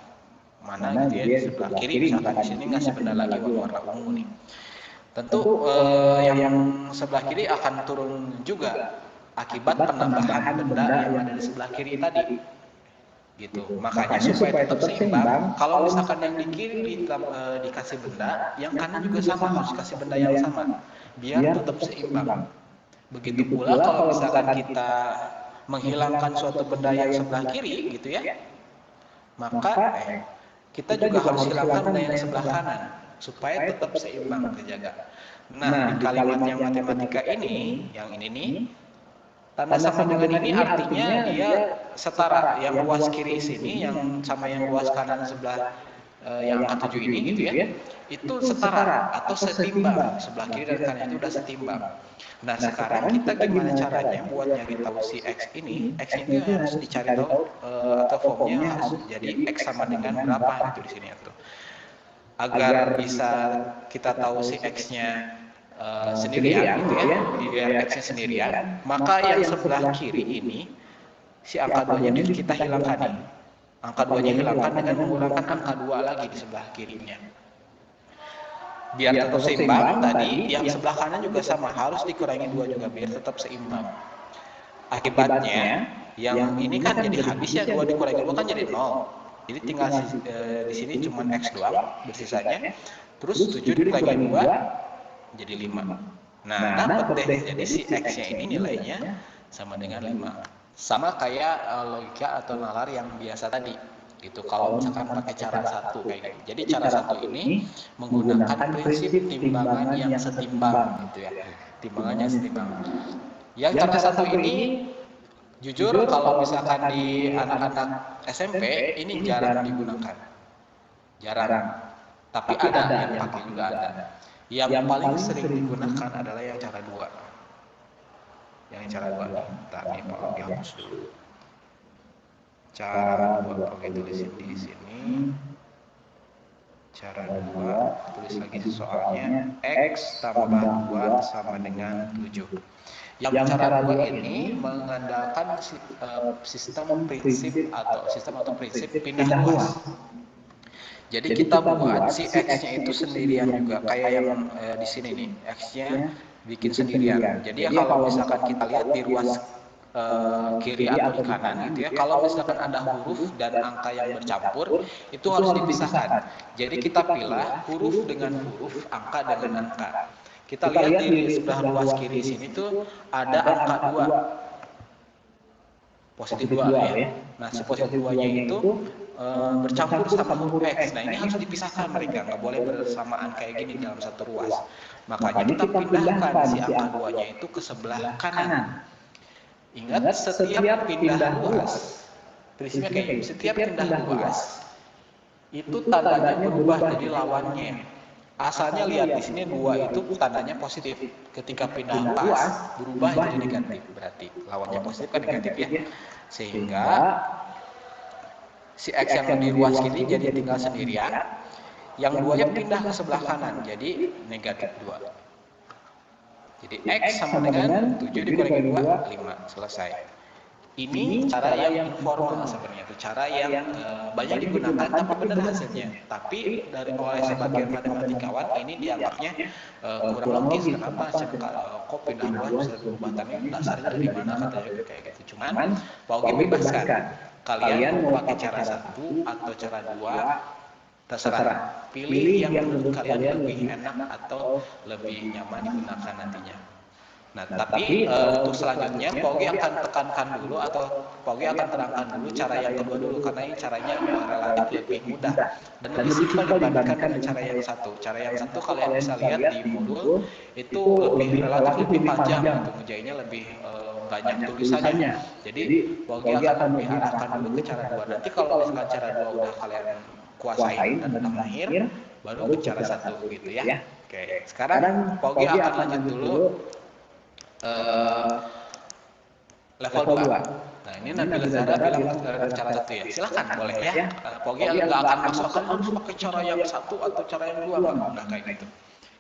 mana gitu ya, di sebelah kiri misalkan di sini ngasih benda lagi warna ungu nih. Tentu yang sebelah kiri akan turun juga akibat penambahan benda yang ada di sebelah kiri tadi. Gitu. Makanya supaya tetap seimbang, kalau misalkan yang di kiri dikasih benda, yang kanan juga sama harus kasih benda yang sama biar tetap seimbang. Begitu pula kalau misalkan kita menghilangkan suatu benda yang sebelah kiri gitu ya, maka kita juga harus hilangkan benda yang sebelah kanan supaya tetap seimbang terjaga. Nah, di kalimat yang matematika ini, yang ini nih, tanda sama dengan ini artinya dia setara. Yang ruas kiri sini yang sama yang ruas kanan sebelah yang angka 7 ini gitu ya, itu setara atau setimbang. Sebelah kiri dan kanan itu udah setimbang. Nah, sekarang kita gimana caranya buat nyari tahu si X ini? X ini harus dicari tahu atau formnya harus jadi X sama dengan berapa gitu di sini tuh. Agar bisa kita tahu si X-nya sendirian gitu ya, biar X-nya sendirian, maka yang sebelah kiri ini si angka 2-nya kita hilangkan nih. Angka 2-nya hilangkan dengan mengurangkan angka 2 lagi di sebelah kirinya. Biar tetap seimbang tadi, yang sebelah kanan juga sama, harus dikurangi 2 juga biar tetap seimbang. Akibatnya, yang ini kan jadi habis ya, 2 dikurangi 2 kan jadi 0. Jadi tinggal di sini cuma X doang bersisanya. Terus 7 dikurangi 2 jadi 5. Nah, dapat deh. Jadi si X-nya ini nilainya sama dengan 5. Sama kayak logika atau nalar yang biasa tadi. Gitu. Kalau misalkan pakai cara satu kayak gitu. Jadi cara satu ini menggunakan prinsip timbangan yang setimbang gitu ya. Timbangan yang setimbang. Yang cara satu ini jujur kalau misalkan di anak-anak SMP ini jarang digunakan. Jarang. Tapi ada yang pakai juga ada. Yang paling sering digunakan adalah yang cara 2. Yang cara 2. Bentar nih Pak Ogi hapus dulu. Cara 2 Ogi tulisin di sini. Cara 2 tulis lagi soalnya X tambah 2 sama dengan 7. Yang cara 2 ini mengandalkan sistem prinsip atau prinsip pindah ruas. Jadi kita buat si X-nya itu sendirian juga, kayak yang di sini nih, X-nya bikin sendirian. Jadi ya kalau misalkan kita lihat di ruas kiri atau di kanan gitu ya, kalau misalkan ada huruf dan angka yang bercampur, itu harus dipisahkan. Jadi kita pilih huruf dengan huruf, angka dengan angka. Kita lihat di sebelah ruas kiri sini tuh ada angka 2. Positif 2 ya. Nah, si positif 2-nya itu bercampur sama huruf X. Nah, ini harus dipisahkan mereka, nggak boleh bersamaan kayak gini dalam satu ruas. Makanya kita pindahkan si angka 2-nya itu ke sebelah kanan. Ingat, setiap pindah ruas, prinsipnya kayak gini, setiap pindah ruas, itu tandanya berubah jadi lawannya. asalnya lihat di sini 2 itu tandanya positif. Ketika pindah pas berubah jadi negatif. Berarti lawannya positif kan negatif ya. Sehingga si X yang lebih luas ini jadi tinggal sendirian. Yang 2-nya pindah ke sebelah kanan jadi negatif 2. Jadi X sama dengan 7 dikurangi 2, 5. Selesai. Ini cara yang informal sebenarnya, itu cara yang banyak digunakan tapi benar hasilnya. Tapi oleh sebagian matematikawan ini dianggapnya kurang logis. Kenapa? Kok pindah luas bisa berubah? Tapi dasarnya dari mana katanya kayak gitu. Cuman Paugi bebaskan. Kalian mau pakai cara 1 atau cara 2, terserah. Pilih yang menurut kalian lebih enak atau lebih nyaman digunakan nantinya. Nah, tapi untuk selanjutnya Paugi akan tekankan dulu atau Paugi akan terangkan dulu cara yang kedua dulu karena ini caranya relatif lebih mudah dan lebih simpel dibandingkan dengan cara yang satu. Cara yang satu kalian bisa lihat di modul itu relatif lebih panjang, gitu, ngerjainnya lebih banyak tulisannya. Jadi Paugi akan lebih arahkan dulu ke cara 2. Nanti kalau misalkan cara 2 udah kalian kuasain dan udah mahir, baru ke cara 1 gitu ya. Oke, sekarang Paugi akan lanjut dulu level 2. Nah, ini Nabila Zahra bilang cara 1 ya. Silahkan boleh ya. Paugi nggak akan masukkan harus pakai cara yang 1 atau cara yang 2, nggak kayak gitu.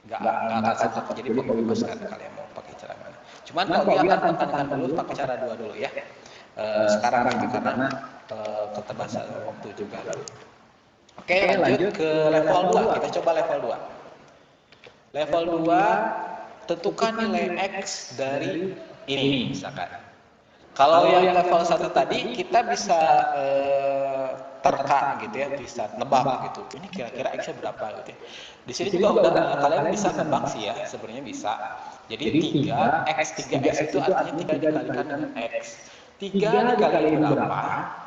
Nggak akan seperti. Jadi Paugi bebaskan kalian mau pakai cara mana. Cuman Paugi akan tekankan dulu pakai cara 2 dulu ya. Sekarang gitu karena keterbatasan waktu juga. Oke, lanjut ke level 2. Kita coba level 2. Level 2, tentukan nilai X dari ini misalkan. Kalau yang level 1 tadi kita bisa terka gitu ya, bisa nebak gitu. Ini kira-kira X-nya berapa gitu ya. Di sini juga udah kalian bisa nebak sih ya, sebenarnya bisa. Jadi 3x itu artinya 3 dikalikan dengan X. 3 dikali berapa?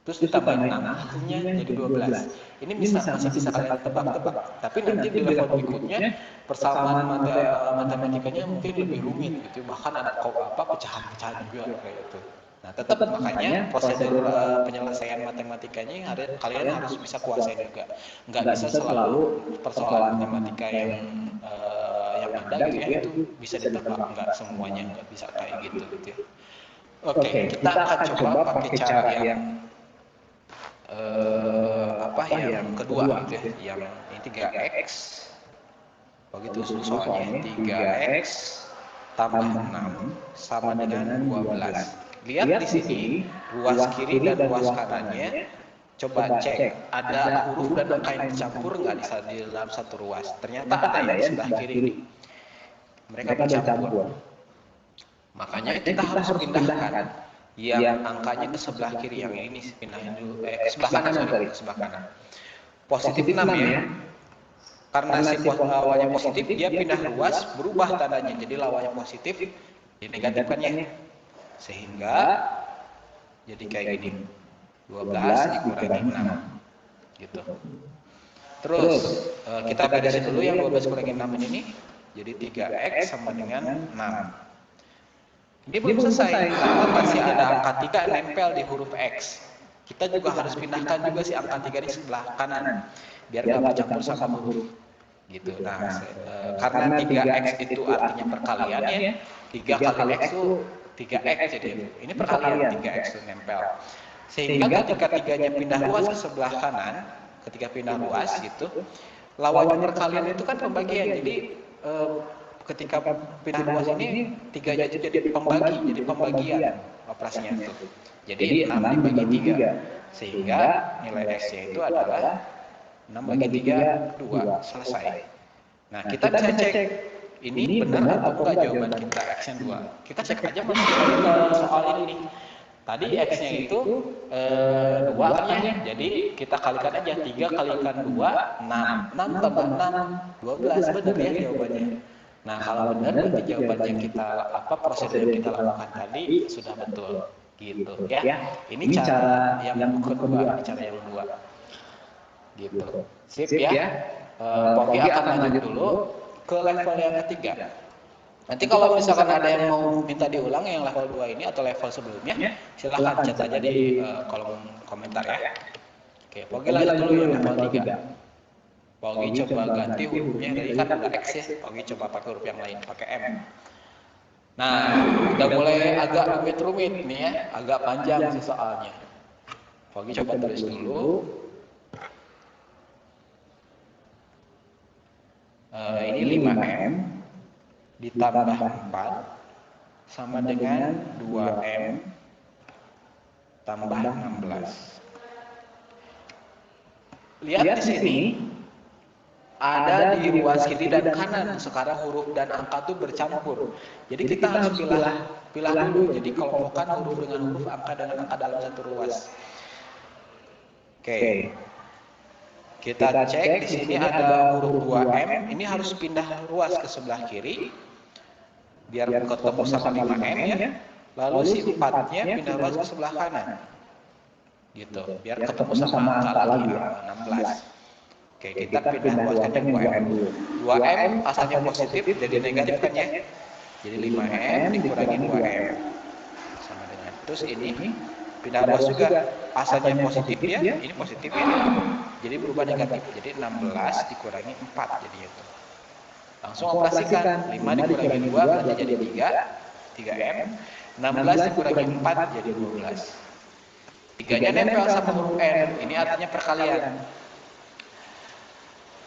Terus ditambahin 6, hasilnya jadi 12. Ini masih bisa kalian tebak-tebak. Tapi nanti di level berikutnya, persamaan matematikanya mungkin lebih rumit gitu. Bahkan ada pecahan-pecahan juga kayak gitu. Nah, tetap makanya prosedur penyelesaian matematikanya kalian harus bisa kuasai juga. Nggak bisa selalu persoalan matematika yang ada gitu ya, itu bisa ditebak. Nggak semuanya, nggak bisa kayak gitu ya. Oke, kita akan coba pakai cara yang yang kedua gitu ya, yang ini 3x begitu soalnya 3x tambah 6 sama dengan 12. Lihat di sini ruas kiri dan ruas kanannya, coba cek ada huruf dan angka yang bercampur nggak di dalam satu ruas. Ternyata ada yang di sebelah kiri ini, mereka bercampur, makanya kita harus pindahkan yang angkanya ke sebelah kiri, yang ini pindahin dulu ke sebelah kanan, ke sebelah kanan. Positif 6 ya. Karena si lawannya positif, dia pindah luas, berubah tandanya jadi lawannya positif, dinegatifkannya. Sehingga jadi kayak gini. 12 dikurangi 6. Gitu. Terus kita beresin dulu yang 12 kurangi 6 ini. Jadi 3x sama dengan 6. Ini belum selesai, karena masih ada angka 3 nempel di huruf X. Kita juga harus pindahkan juga si angka 3 di sebelah kanan, biar nggak bercampur sama huruf. Gitu. Nah, karena 3X itu artinya perkalian ya, 3 kali X itu 3X, jadi ini perkalian 3X itu nempel. Sehingga ketika 3-nya pindah luas ke sebelah kanan, ketika pindah luas gitu, lawan perkalian itu kan pembagian, jadi ketika pindah luas ini 3-nya itu jadi pembagian operasinya itu. Jadi 6 dibagi 3, sehingga nilai X-nya itu adalah 6 bagi 3, 2, selesai. Nah, kita bisa cek ini benar atau enggak jawaban kita X-nya 2. Kita cek aja masuk ke soal ini. Tadi X-nya itu 2-nya, jadi kita kalikan aja 3 kalikan 2, 6. 6 tambah 6, 12, benar ya jawabannya. Nah, kalau benar berarti jawaban yang kita prosedur yang kita lakukan tadi sudah betul, gitu ya. Ini cara yang kedua, ini cara yang kedua, gitu. Sip ya. Paugi akan lanjut dulu ke level yang ketiga. Nanti kalau misalkan ada yang mau minta diulang yang level 2 ini atau level sebelumnya, silahkan chat aja di kolom komentar ya. Oke, Paugi lanjut dulu yang level 3. Pak Ogi coba ganti hurufnya, dari kan udah X ya, Pak Ogi coba pakai huruf yang lain, pakai M. Nah, udah mulai agak rumit-rumit nih ya, agak panjang sih soalnya. Pak Ogi coba tulis dulu. Ini 5M ditambah 4 sama dengan 2M tambah 16. Lihat di sini, ada di ruas kiri dan kanan. Sekarang huruf dan angka itu bercampur. Jadi kita harus pilah dulu. Jadi kelompokan huruf dengan huruf, angka dengan angka dalam satu ruas. Oke. Kita cek di sini ada huruf 2M. Ini harus pindah ruas ke sebelah kiri biar ketemu sama 5M ya. Lalu si 4-nya pindah ruas ke sebelah kanan. Gitu. Biar ketemu sama angka lagi 16. Oke, kita pindah ruaskan yang 2M dulu. 2M asalnya positif jadi negatif kan ya. Jadi 5M dikurangi 2M. Sama dengan. Terus ini pindah ruas juga. Asalnya positif ya, ini positif ya. Jadi berubah negatif. Jadi 16 dikurangi 4 jadi itu. Langsung operasikan. 5 dikurangi 2 berarti jadi 3. 3M. 16 dikurangi 4 jadi 12. 3-nya nempel sama huruf N. Ini artinya perkalian.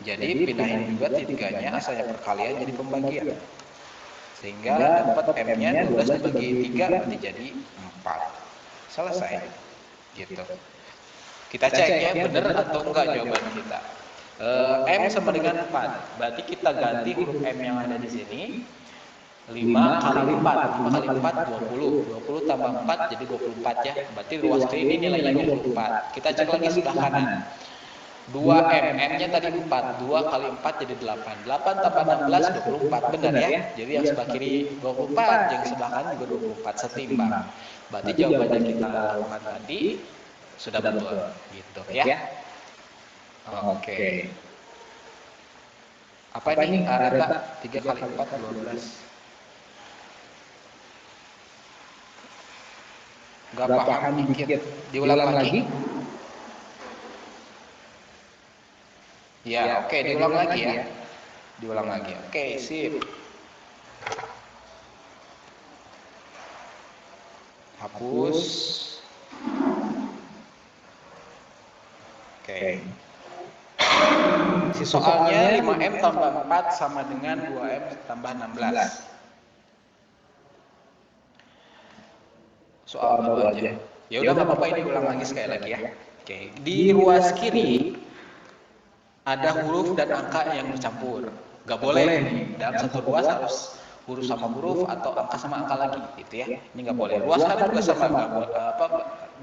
Jadi pindahin juga 3-nya asalnya perkalian jadi pembagian. Sehingga dapat M-nya 12 dibagi 3 berarti jadi 4. Selesai. Gitu. Kita cek ya benar atau enggak jawaban kita. M sama dengan 4. Berarti kita ganti huruf M yang ada di sini. 5 kali 4. 5 kali 4 20. 20 tambah 4 jadi 24 ya. Berarti ruas kiri ini nilainya 24. Kita cek lagi sebelah kanan. 2M, M-nya tadi 4, 2 kali 4 jadi 8. 8 tambah 16, 24, benar ya? Jadi yang sebelah kiri 24, yang sebelah kanan juga 24, setimbang. Berarti jawabannya kita lakukan tadi sudah betul, gitu ya? Oke. Apa ini? Areta 3 kali 4, 12. Gak paham dikit. Diulang lagi? Ya, oke, diulang lagi ya. Diulang lagi. Oke, sip. Hapus. Oke. Si soalnya 5M tambah 4 sama dengan 2M tambah 16. Soal baru aja. Ya udah nggak apa-apa, ini ulang lagi sekali lagi ya. Oke, di ruas kiri ada huruf dan angka yang bercampur. Gak boleh nih, dalam satu ruas harus huruf sama huruf atau angka sama angka lagi, gitu ya. Ini nggak boleh. Ruas kanan juga sama,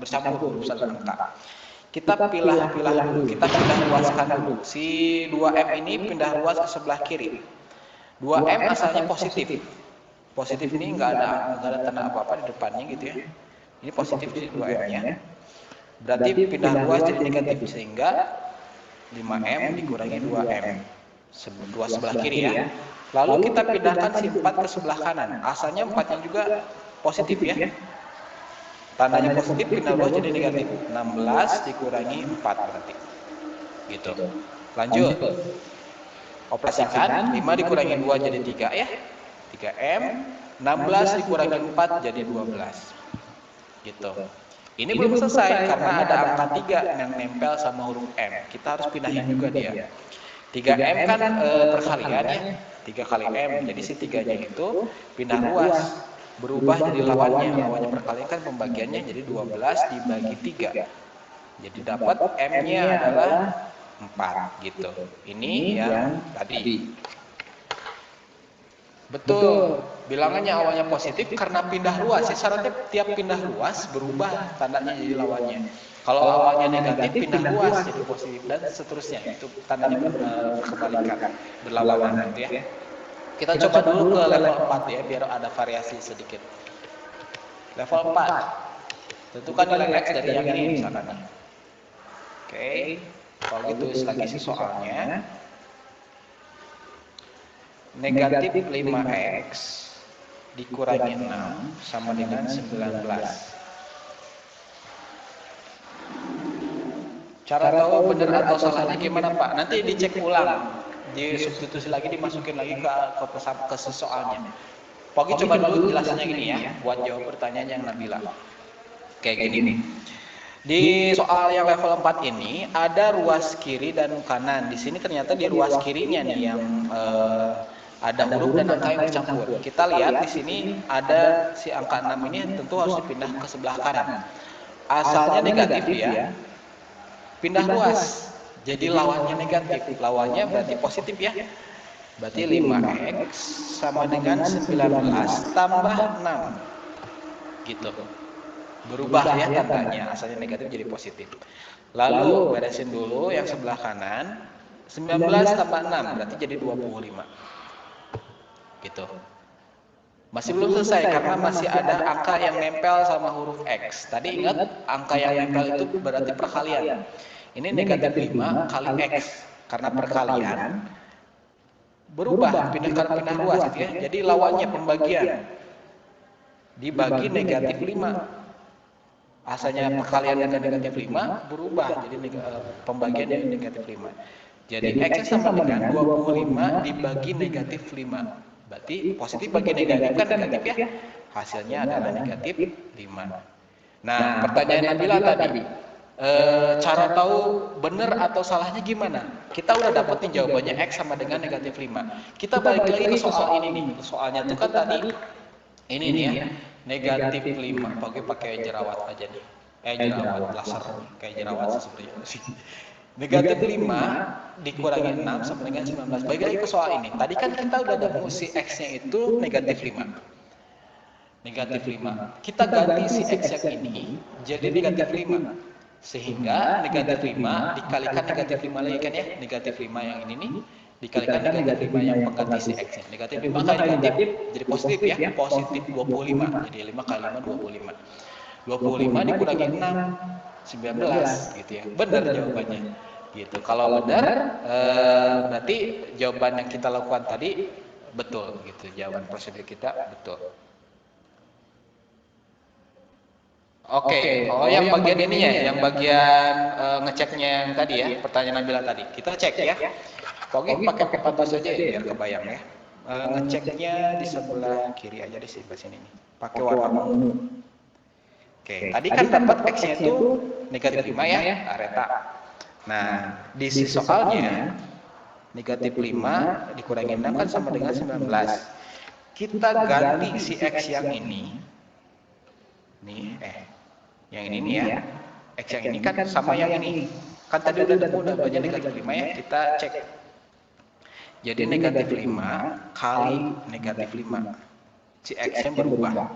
bercampur huruf dan angka. Kita pilah-pilah dulu, kita pindah ruaskan dulu. Si 2M ini pindah ruas ke sebelah kiri. 2M asalnya positif. Positif ini nggak ada tanda apa-apa di depannya gitu ya. Ini positif si 2M-nya. Berarti pindah ruas jadi negatif sehingga 5M dikurangi 2M. Ruas sebelah kiri ya. Lalu kita pindahkan si 4 ke sebelah kanan. Asalnya 4-nya juga positif ya. Tandanya positif, pindah ruas jadi negatif. 16 dikurangi 4 berarti. Gitu. Lanjut. Operasikan, 5 dikurangi 2 jadi 3 ya. 3M. 16 dikurangi 4 jadi 12. Gitu. Ini belum selesai karena ada angka 3 yang nempel sama huruf M. Kita harus pindahin juga dia. 3M kan perkalian ya. 3 kali M. Jadi si 3-nya itu pindah ruas. Berubah jadi lawannya. Lawannya perkalian kan pembagiannya jadi 12 dibagi 3. Jadi dapat M-nya adalah 4 gitu. Ini yang tadi. Betul. Bilangannya awalnya positif karena pindah ruas. Ya, syaratnya tiap pindah ruas berubah tandanya jadi lawannya. Kalau awalnya negatif, pindah ruas jadi positif dan seterusnya. Itu tandanya berkebalikan, berlawanan gitu ya. Kita coba dulu ke level 4 ya, biar ada variasi sedikit. Level 4. Tentukan nilai X dari yang ini misalkan. Oke. Kalau gitu lagi sih soalnya. Negatif 5X dikurangi 6 sama dengan 19. Cara tahu benar atau salahnya gimana Pak? Nanti dicek ulang, disubstitusi lagi, dimasukin lagi ke soalnya. Pogi coba dulu jelasannya gini ya, buat jawab pertanyaan yang Nabila. Kayak gini. Di soal yang level 4 ini ada ruas kiri dan kanan. Di sini ternyata di ruas kirinya nih yang ada huruf dan angka yang bercampur. Kita lihat di sini ada si angka 6 ini tentu harus dipindah ke sebelah kanan. Asalnya negatif ya. Pindah ruas. Jadi lawannya negatif. Lawannya berarti positif ya. Berarti 5x sama dengan 19 tambah 6. Gitu. Berubah ya tandanya, asalnya negatif jadi positif. Lalu beresin dulu yang sebelah kanan, 19 tambah 6 berarti jadi 25. Gitu. Masih belum selesai karena masih ada angka yang nempel sama huruf X. Tadi ingat angka yang nempel itu berarti perkalian. Ini negatif 5 kali X karena perkalian berubah pindah ruas gitu ya. Jadi lawannya pembagian dibagi negatif 5. Asalnya perkalian dengan negatif 5 berubah jadi pembagian dari negatif 5. Jadi X sama dengan 25 dibagi negatif 5. Berarti positif bagi negatif kan negatif ya. Hasilnya adalah negatif 5. Nah, pertanyaan Nabila tadi, cara tahu benar atau salahnya gimana? Kita udah dapat nih jawabannya X sama dengan negatif 5. Kita balik lagi ke soal ini nih. Soalnya itu kan tadi ini nih ya, negatif 5. Pakai jerawat aja nih. Jerawat laser kayak jerawat seperti itu sih. Negatif 5 dikurangi 6 sama dengan 19. Balik lagi ke soal ini. Tadi kan kita udah dapat si X-nya itu negatif 5. Negatif 5. Kita ganti si X yang ini jadi negatif 5. Sehingga negatif 5 dikalikan negatif 5 lagi kan ya. Negatif 5 yang ini nih dikalikan negatif 5 yang pengganti si X-nya. Negatif 5 kali negatif jadi positif ya. Positif 25. Jadi 5 kali 5 25. 25 dikurangi 6 19 gitu ya. Benar jawabannya. Gitu. Kalau benar berarti jawaban yang kita lakukan tadi betul gitu. Jawaban prosedur kita betul. Oke. Oh yang bagian ininya, yang bagian ngeceknya yang tadi ya, pertanyaan Nabila tadi. Kita cek ya. Oke, pakai kompas saja ya biar kebayang ya. Ngeceknya di sebelah kiri aja di sebelah sini nih. Pakai warna ungu. Oke, tadi kan dapat X-nya itu negatif 5 ya, Areta. Nah, di si soalnya negatif 5 dikurangi 6 kan sama dengan 19. Kita ganti si X yang ini. Nih, yang ini nih ya. X yang ini kan sama yang ini. Kan tadi udah banyak negatif 5 ya, kita cek. Jadi negatif 5 kali negatif 5. Si X-nya berubah.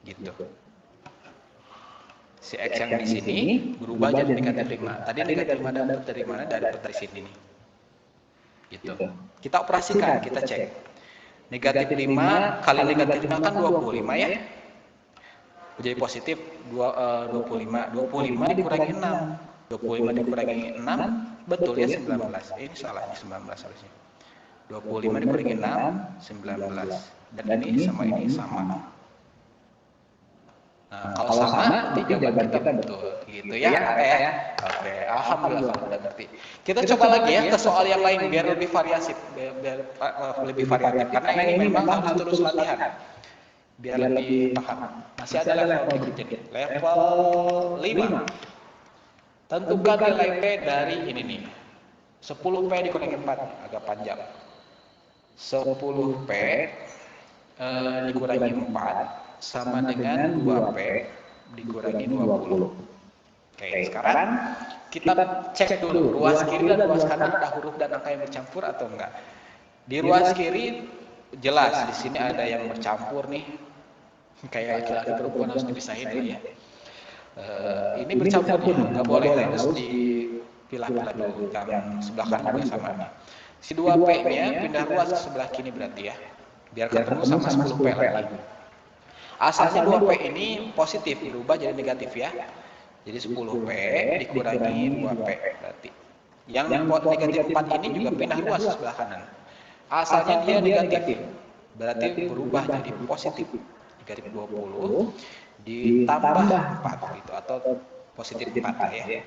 Gitu. Si X yang di sini berubah jadi negatif 5. Tadi negatif 5 dapat dari mana? Dari sini nih. Gitu. Kita operasikan, kita cek. Negatif 5 kali negatif 5 kan 25 ya. Jadi positif 25. 25 dikurangi 6. 25 dikurangi 6, betul ya 19. Ini salahnya 19 harusnya. 25 dikurangi 6, 19. Dan ini sama. Nah, kalau sama, berarti jawaban kita betul. Gitu ya, ya. Oke, alhamdulillah udah ngerti. Kita coba lagi ya ke soal yang lain biar lebih variatif, biar lebih variatif. Karena ini memang harus terus latihan. Biar lebih paham. Masih ada level berikutnya. Level 5. Tentukan nilai P dari ini nih. 10P dikurangi 4, agak panjang. 10P dikurangi 4 sama dengan 2P dikurangi 20. Oke, sekarang kita cek dulu ruas kiri dan ruas kanan ada huruf dan angka yang bercampur atau enggak. Di ruas kiri jelas di sini ada yang bercampur nih. Kayak laki-laki perempuan harus dipisahin ya. Ini bercampur ya, nggak boleh, harus dipilah-pilah dulu. Yang sebelah kanan juga sama nih. Si 2P-nya pindah ruas ke sebelah kiri berarti ya. Biar ketemu sama 10P lagi. Asalnya 2P ini positif, berubah jadi negatif ya. Jadi 10P dikurangi 2P berarti. Yang negatif 4 ini juga pindah ruas ke sebelah kanan. Asalnya dia negatif, berarti berubah jadi positif. Negatif 20 ditambah 4 gitu. Atau positif 4 ya.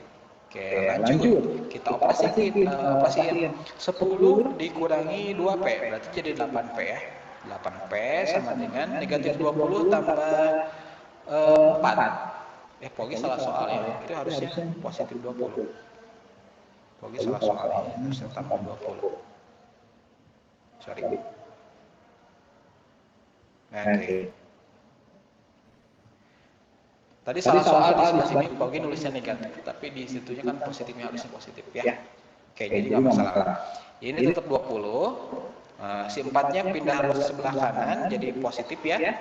Oke, lanjut. Kita operasiin. 10 dikurangi 2P, berarti jadi 8P ya. 8P sama dengan negatif 20 tambah 4. Pogi salah soal ya. Itu harusnya positif 20. Pogi salah soal ya. Harusnya tambah 20. Sorry. Oke. Tadi salah soal di sebelah sini Pogi nulisnya negatif, tapi di situnya kan positifnya harusnya positif ya. Oke, jadi nggak masalah. Ini tetap 20. Si 4-nya pindah ke sebelah kanan jadi positif ya.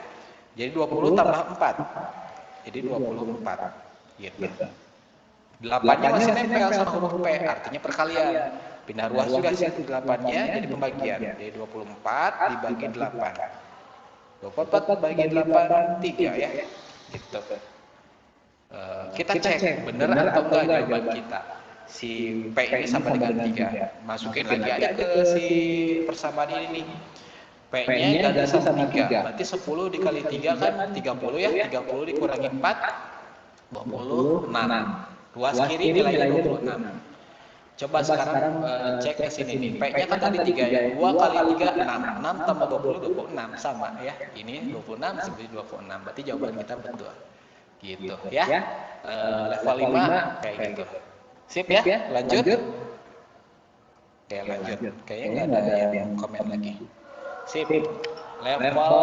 Jadi 20 tambah 4. Jadi 24. Gitu. 8-nya masih nempel sama huruf P, artinya perkalian. Pindah ruas juga sih 8-nya jadi pembagian. Jadi 24 dibagi 8. 24 bagi 8, 3 ya. Gitu. Kita cek benar atau enggak jawaban kita. Si P ini sama dengan 3. Masukin lagi aja ke si persamaan ini nih. P-nya ganti sama 3. Berarti 10 dikali 3 kan 30 ya. 30 dikurangi 4, 26. Ruas kiri nilainya 26. Coba sekarang cek ke sini nih. P-nya kan tadi 3 ya. 2 kali 3, 6. 6 tambah 20, 26. Sama ya. Ini 26 seperti 26. Berarti jawaban kita betul. Gitu ya. Level 5 kayak gitu. Sip ya, lanjut. Oke, lanjut. Kayaknya nggak ada yang komen lagi. Sip. Level.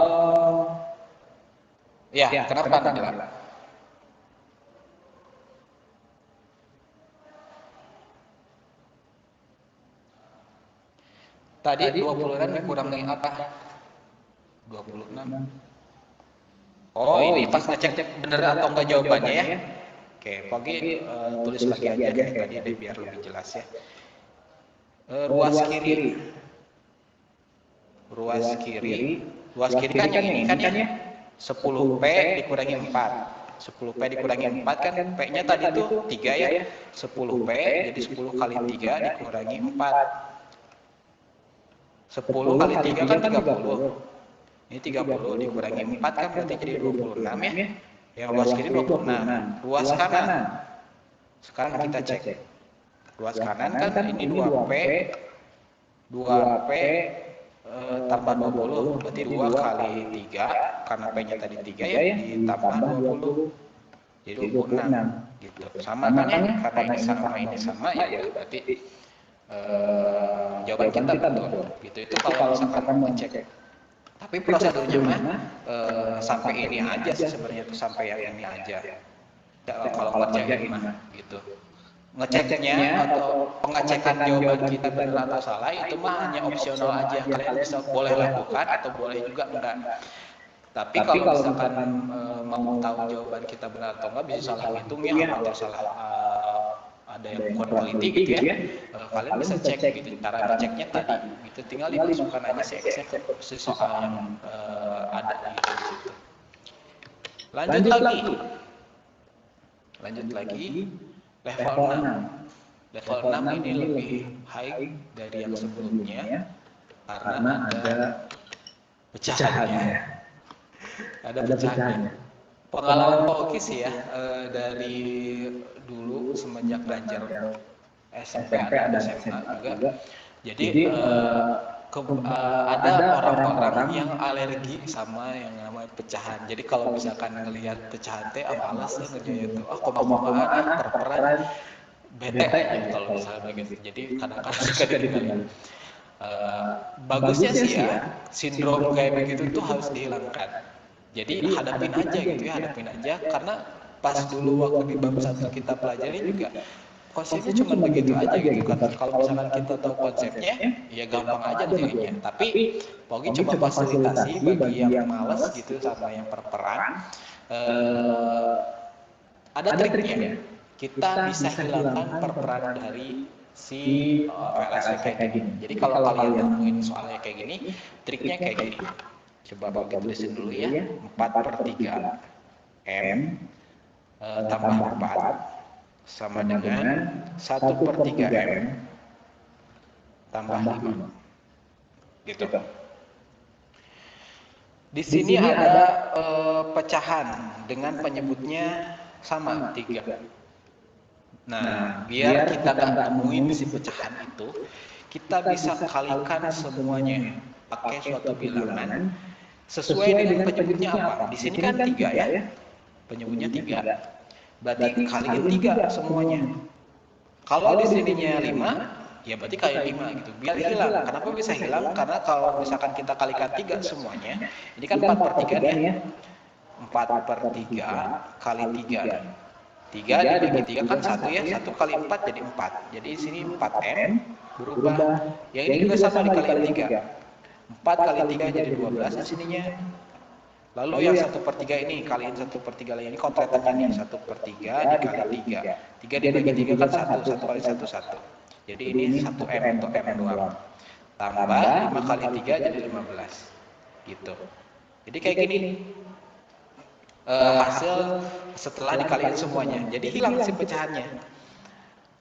Ya, kenapa Nabila? Tadi 26 dikurangi apa? 26. Oh, ini pas ngecek bener atau enggak jawabannya ya. Oke, Pogi tulis lagi aja kayak tadi deh biar lebih jelas ya. Ruas kiri. Ruas kiri kan yang ini kan ya. 10P dikurangi 4. 10P dikurangi 4 kan P-nya tadi tuh 3 ya. 10P jadi 10 kali 3 dikurangi 4. 10 kali 3 kan 30. Ini 30 dikurangi 4 kan berarti jadi 26 ya. Yang ruas kiri 26. Ruas kanan. Sekarang kita cek. Ruas kanan kan ini 2P. 2P tambah 20 berarti 2 kali 3 karena P-nya tadi 3 ya ditambah 20. Jadi 26 gitu. Sama kan ya? Karena ini sama ya berarti jawaban kita betul. Gitu. Itu kalau misalkan mau ngecek. Tapi prosedurnya mah sampai ini aja sih sebenarnya tuh sampai yang ini aja. Kalau ngerjain mah gitu. Ngeceknya atau pengecekan jawaban kita benar atau salah itu mah hanya opsional aja. Kalian bisa boleh lakukan atau boleh juga enggak. Tapi kalau misalkan mau tahu jawaban kita benar atau enggak bisa salah hitungnya atau salah ada yang quality gitu ya. Kalian bisa cek gitu. Cara ngeceknya tadi gitu tinggal dimasukkan aja si soal yang ada di situ. Lanjut lagi. Level 6. Level 6 ini lebih high dari yang sebelumnya karena ada pecahannya. Ada pecahannya. Pengalaman Pogi sih ya dari dulu semenjak belajar SMP ada SMA juga. Jadi ada orang-orang yang alergi sama yang namanya pecahan. Jadi kalau misalkan ngelihat pecahan teh males ya ngerjain itu. Koma-komaan, per-peran, bete gitu kalau misalnya begitu. Jadi kadang-kadang suka ditinggalin. Bagusnya sih ya sindrom kayak begitu tuh harus dihilangkan. Jadi hadapin aja karena pas dulu waktu di bab 1 kita pelajari juga konsepnya cuma begitu aja gitu kan. Kalau misalkan kita tahu konsepnya ya gampang aja ngerjainnya. Tapi Pogi coba fasilitasi bagi yang malas gitu sama yang per-peran. Ada triknya. Kita bisa hilangkan per-peran dari si VLSW kayak gini. Jadi kalau kalian nemuin soalnya kayak gini, triknya kayak gini. Coba Pogi tulisin dulu ya. 4/3 M tambah 4 sama dengan 1/3 M tambah 5. Gitu. Di sini ada pecahan dengan penyebutnya sama 3. Nah, biar kita nggak nemuin si pecahan itu, kita bisa kalikan semuanya pakai suatu bilangan sesuai dengan penyebutnya apa. Di sini kan 3 ya, penyebutnya 3. Berarti kaliin 3 semuanya. Kalau di sininya 5, ya berarti kali 5 gitu. Biar hilang. Kenapa bisa hilang? Karena kalau misalkan kita kalikan 3 semuanya, ini kan 4/3 nih ya. 4/3 kali 3 nih. 3 dibagi 3 kan 1 ya. 1 kali 4 jadi 4. Jadi di sini 4M berubah. Yang ini juga sama dikaliin 3. 4 kali 3 jadi 12 di sininya. Lalu yang 1/3 ini kaliin 1/3 lagi, ini kontretannya nih 1/3 dikali 3. 3 dibagi 3 kan 1, 1 kali 1 1. Jadi ini 1M atau M doang. Tambah 5 kali 3 jadi 15. Gitu. Jadi kayak gini hasil setelah dikaliin semuanya. Jadi hilang si pecahannya.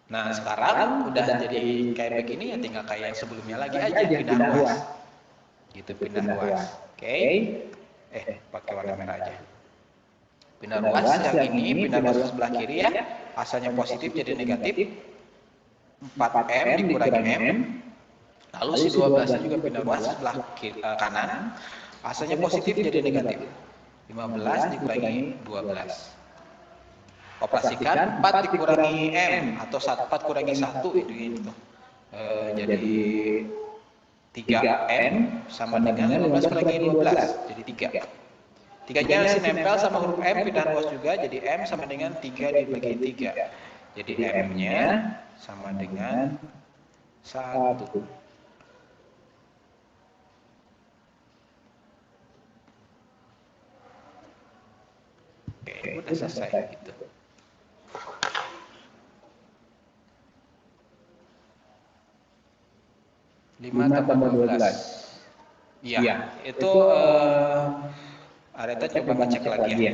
Nah, sekarang udah jadi kayak begini ya, tinggal kayak yang sebelumnya lagi aja, pindah ruas. Gitu, pindah ruas. Oke. Pakai warna merah aja. Pindah ruas yang ini, pindah ruas sebelah kiri ya. Asalnya positif jadi negatif. 4M dikurangi M. Lalu si 12 juga pindah ruas sebelah kiri, kanan. Asalnya positif jadi negatif. 15 dikurangi 12. Operasikan 4 dikurangi M atau 4 kurangi 1 itu. Jadi 3M sama dengan 15 kurangi 12 jadi 3. 3-nya masih nempel sama huruf M, pindah ruas juga, jadi M sama dengan 3 dibagi 3. Jadi M-nya sama dengan 1. Oke, udah selesai gitu. Lima tambah 12. Iya, itu Areta coba ngecek lagi ya.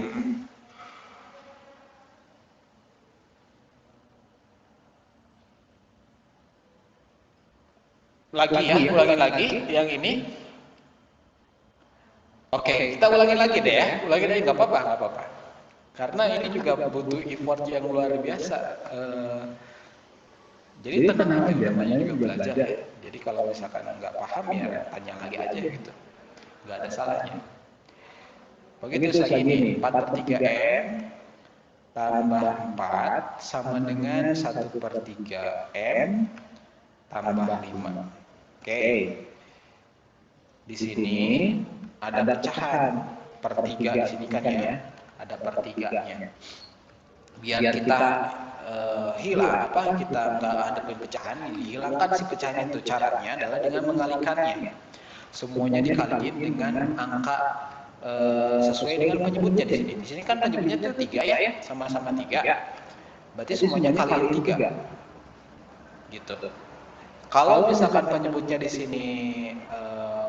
Lagi ya, ulangi lagi yang ini. Oke, kita ulangi lagi deh ya. Ulangi lagi nggak apa-apa. Karena ini juga butuh effort yang luar biasa. Jadi tenang aja, namanya juga belajar ya. Jadi kalau misalkan nggak paham ya tanya lagi aja gitu. Nggak ada salahnya. Begitu lagi ini, 4/3M tambah 4 sama dengan 1/3M tambah 5. Oke. Di sini ada pecahan per 3 di sini kan ya. Ada per 3-nya. Biar kita kita nggak hadapin pecahan, dihilangkan si pecahan itu. Caranya adalah dengan mengalikannya. Semuanya dikaliin dengan angka sesuai dengan penyebutnya di sini. Di sini kan penyebutnya itu 3 ya, sama-sama 3. Berarti semuanya kaliin 3. Gitu. Kalau misalkan penyebutnya di sini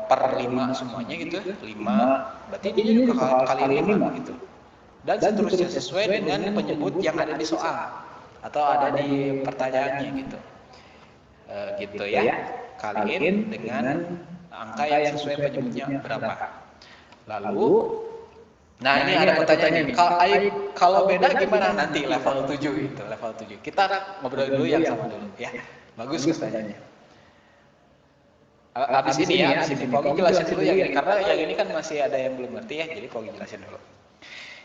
per 5 semuanya gitu, 5, berarti ini juga kaliin 5 gitu. Dan seterusnya sesuai dengan penyebut yang ada di soal atau ada di pertanyaannya gitu. Gitu ya. Kaliin dengan angka yang sesuai penyebutnya berapa. Lalu, nah ini ada pertanyaan nih. Kalau beda gimana nanti level 7 itu, level 7. Kita ngobrol dulu yang sama dulu ya. Bagus pertanyaannya. Habis ini Pogi jelasin dulu yang ini karena yang ini kan masih ada yang belum ngerti ya. Jadi Pogi jelasin dulu.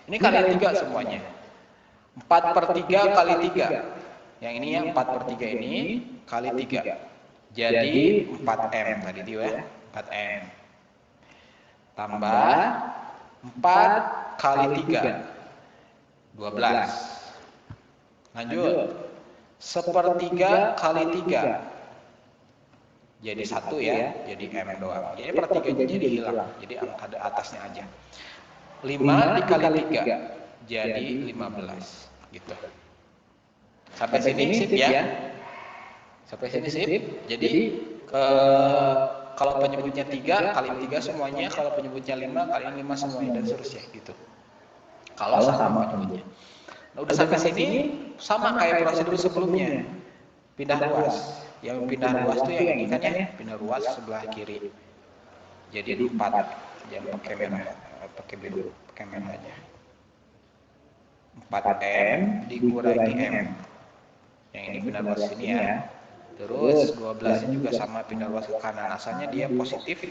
Ini kali 3 semuanya. 4/3 kali 3. Yang ini ya 4/3 ini kali 3. Jadi 4M tadi dia ya. 4M. Tambah 4 kali 3. 12. Lanjut. 1/3 kali 3. Jadi 1 ya. Jadi M doang. Jadi per 3-nya jadi hilang. Jadi angka atasnya aja. 5 dikali 3 jadi 15 gitu. Sampai sini sip ya. Sampai sini sip. Jadi kalau penyebutnya 3 kali 3 semuanya, kalau penyebutnya 5 kali 5 semuanya dan seterusnya gitu. Kalau sama penyebutnya. Nah, udah sampai sini sama kayak prosedur sebelumnya. Pindah ruas. Yang pindah ruas tuh yang ini kan ya, pindah ruas sebelah kiri. Jadi 4 yang pakai merah. Pakai biru, pakai merah aja. 4M dikurangi M. Yang ini pindah ruas sini ya. Terus 12-nya juga sama pindah ruas ke kanan. Asalnya dia positif,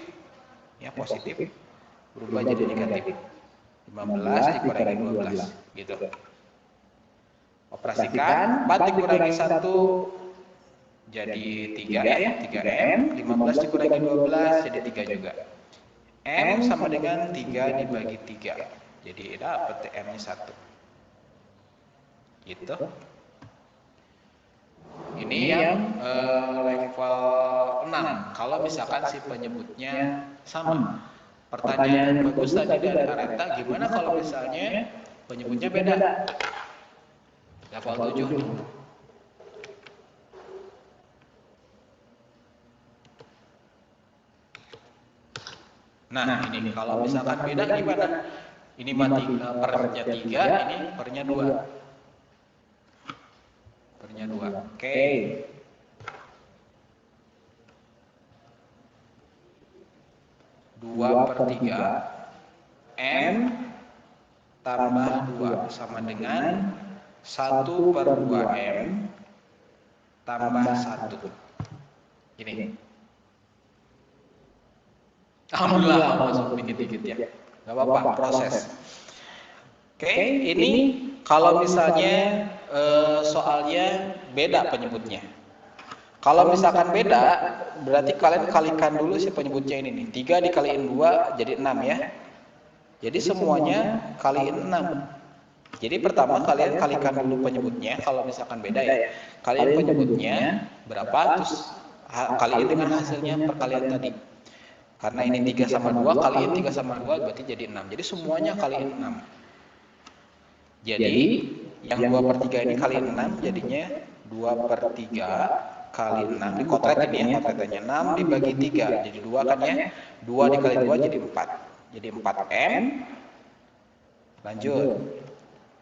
ya positif, berubah jadi negatif. 15 dikurangi 12, gitu. Operasikan, 4 dikurangi 1 jadi 3 ya, 3M. 15 dikurangi 12 jadi 3 juga. M sama dengan 3 dibagi 3. Jadi dapat M-nya 1. Gitu. Ini yang level 6. Kalau misalkan si penyebutnya sama. Pertanyaan yang bagus tadi dari Areta, gimana kalau misalnya penyebutnya beda? Level 7. Nah, ini kalau misalkan beda gimana? Ini mati pernya 3, ini pernya 2. Pernya 2. Oke. 2/3 M tambah 2 sama dengan 1/2M tambah 1. Ini. Alhamdulillah masuk dikit-dikit ya. Gak apa-apa, proses. Oke, ini kalau misalnya soalnya beda penyebutnya. Kalau misalkan beda, berarti kalian kalikan dulu si penyebutnya ini nih. 3 dikaliin 2 jadi 6 ya. Jadi semuanya kaliin 6. Jadi pertama kalian kalikan dulu penyebutnya, kalau misalkan beda ya. Kalian penyebutnya berapa, terus kaliin dengan hasilnya perkalian tadi. Karena ini 3 sama 2, kaliin 3 sama 2 berarti jadi 6. Jadi semuanya kaliin 6. Jadi yang 2/3 ini kaliin 6 jadinya 2/3 kali 6, dikotret ini ya, kotretannya 6 dibagi 3, jadi 2 kan ya, 2 dikali 2 jadi 4, jadi 4M, lanjut,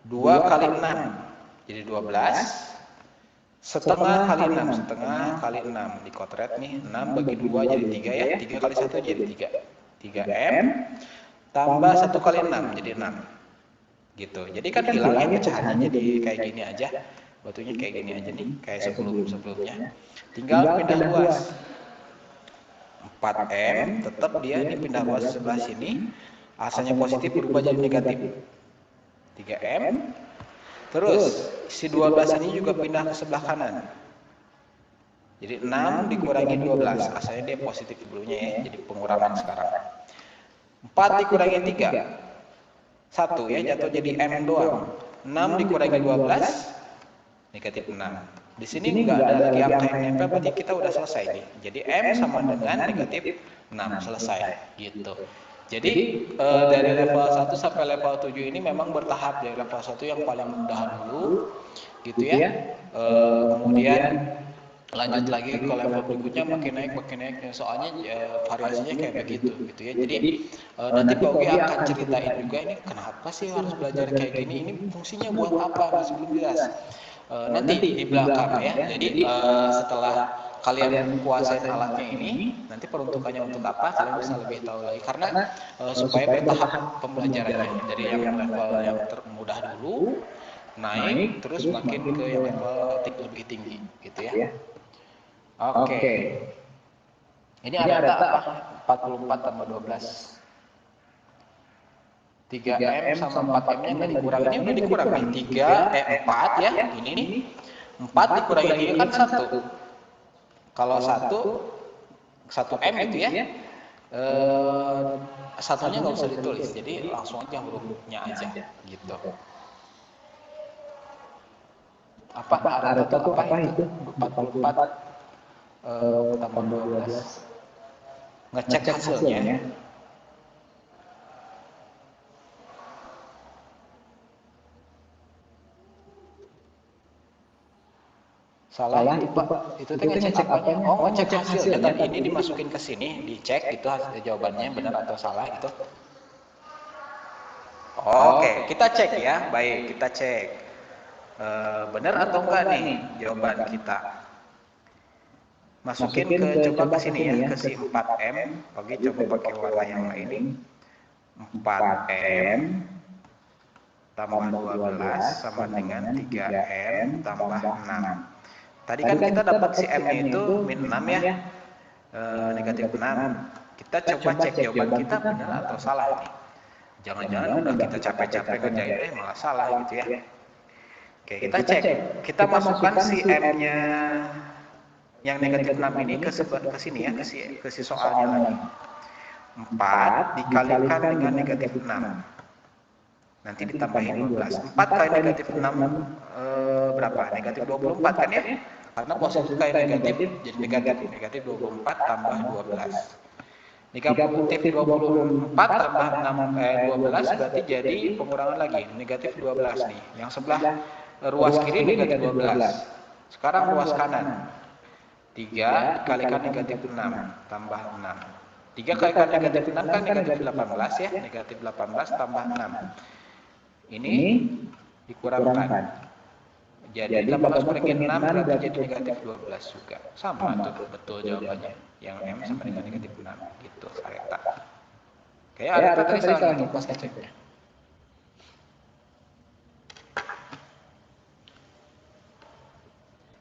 2 kali 6, jadi 12, setengah kali 6, setengah kali 6, dikotret nih, 6 bagi 2 jadi 3 ya, 3 kali 1 jadi 3, 3M, tambah 1 kali 6, jadi 6, gitu, jadi kan hilang ya pecahannya jadi kayak gini aja. Batunya kayak gini aja nih, kayak sebelumnya. Tinggal pindah ruas. 4M, tetap dia ini pindah ruas sebelah sini. Asalnya positif berubah jadi negatif. 3M. Terus, si 12 ini juga pindah ke sebelah kanan. Jadi 6 dikurangi 12. Asalnya dia positif sebelumnya ya, jadi pengurangan sekarang. 4 dikurangi 3. 1 ya, jatuh jadi M doang. 6 dikurangi 12. Negatif 6. Di sini nggak ada lagi angka yang nempel, berarti kita udah selesai nih. Jadi M sama dengan negatif 6, selesai gitu. Jadi dari level 1 sampai level 7 ini memang bertahap. Dari level 1 yang paling mudah dulu gitu ya. Kemudian lanjut lagi ke level berikutnya makin naik. Soalnya variasinya kayak begitu gitu ya. Jadi nanti Pak Ugi akan ceritain juga ini kenapa sih harus belajar kayak gini, ini fungsinya buat apa, masih belum jelas. Nanti di belakang ya. Jadi setelah kalian kuasain alatnya ini, nanti peruntukannya untuk apa kalian bisa lebih tahu lagi. Karena supaya bertahap pembelajarannya dari yang level yang termudah dulu naik, terus makin ke yang level lebih tinggi, gitu ya. Oke. Ini ada apa? 44 tambah 12. 3M sama 4M-nya nggak dikurangi, ini udah dikurangi 4 ya, ini nih 4 dikurangi 3 kan 1. Kalau 1M gitu ya, satunya nggak usah ditulis, jadi langsung aja hurufnya aja gitu. Apa ada tuh apa itu? 44 tambah 12, ngecek hasilnya. Salah itu Pak, itu ngecek apanya? Oh, ngecek hasilnya, dan ini dimasukin ke sini, dicek itu hasil jawabannya benar atau salah itu. Oke, kita cek ya, baik kita cek benar atau enggak nih jawaban kita. Masukin coba ke sini ya, ke si 4M, Oke coba pakai warna yang lain. 4M tambah 12 sama dengan 3M tambah 6. Tadi kan kita dapat si M-nya itu min 6 ya, negatif 6. Kita coba cek jawaban kita benar atau salah nih. Jangan-jangan udah kita capek-capek kerjain malah salah gitu ya. Oke, kita cek. Kita masukkan si M-nya yang negatif 6 ini ke sini ya, ke si soalnya lagi. 4 dikalikan dengan negatif 6. Nanti ditambahin 12. 4 kali negatif 6 berapa? Negatif 24 kan ya? Karena positif kali negatif jadi negatif. Negatif 24 tambah 12. Negatif 24 tambah 12 berarti jadi pengurangan lagi. Negatif 12 nih. Yang sebelah ruas kiri negatif 12. Sekarang ruas kanan. 3 dikalikan negatif 6 tambah 6. 3 kalikan negatif 6 kan negatif 18 ya. Negatif 18 tambah 6. Ini dikurangkan. Jadi 18 per 6 berarti jadi negatif 12 juga. Sama tuh, betul jawabannya. Yang M sama dengan negatif 6. Gitu, Areta. Kayak Areta tadi salah untuk pas keceknya.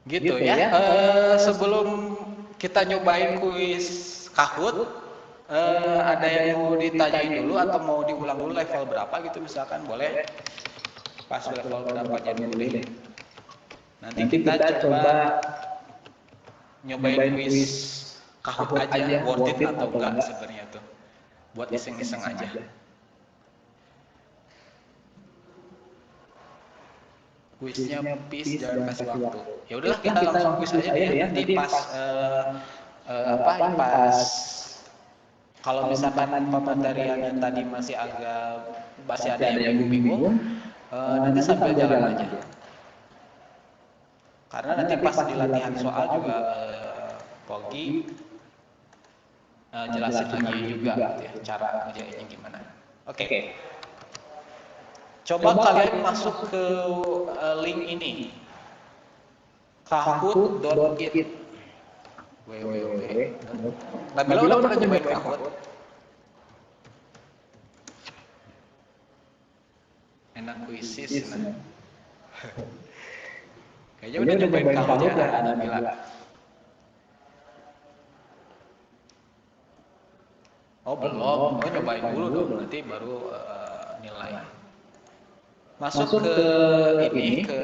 Gitu ya. Sebelum kita nyobain kuis Kahoot, ada yang mau ditanyain dulu atau mau diulang dulu level berapa gitu misalkan, boleh pas level berapanya dulu deh. Nanti kita coba nyobain kuis Kahoot aja, worth it atau enggak sebenarnya tuh, buat iseng-iseng aja. Kuisnya peace, jangan kasih waktu. Ya udahlah kita langsung kuis aja ya. Nanti pas pas kalau misalkan pemateriannya tadi masih ada yang bingung-bingung, nanti sambil jalan aja. Karena nanti pas di latihan soal juga Pogi jelasin lagi juga gitu ya, cara ngerjainnya gimana. Oke. Coba kalian masuk ke link ini, kahoot.it. Nabila udah pernah nyobain Kahoot? Enak kuisis. Kayaknya udah nyobain Kahoot ya, Nabila. Oh belum, nyobain dulu dong, nanti baru nilai. Masuk ke ini, ke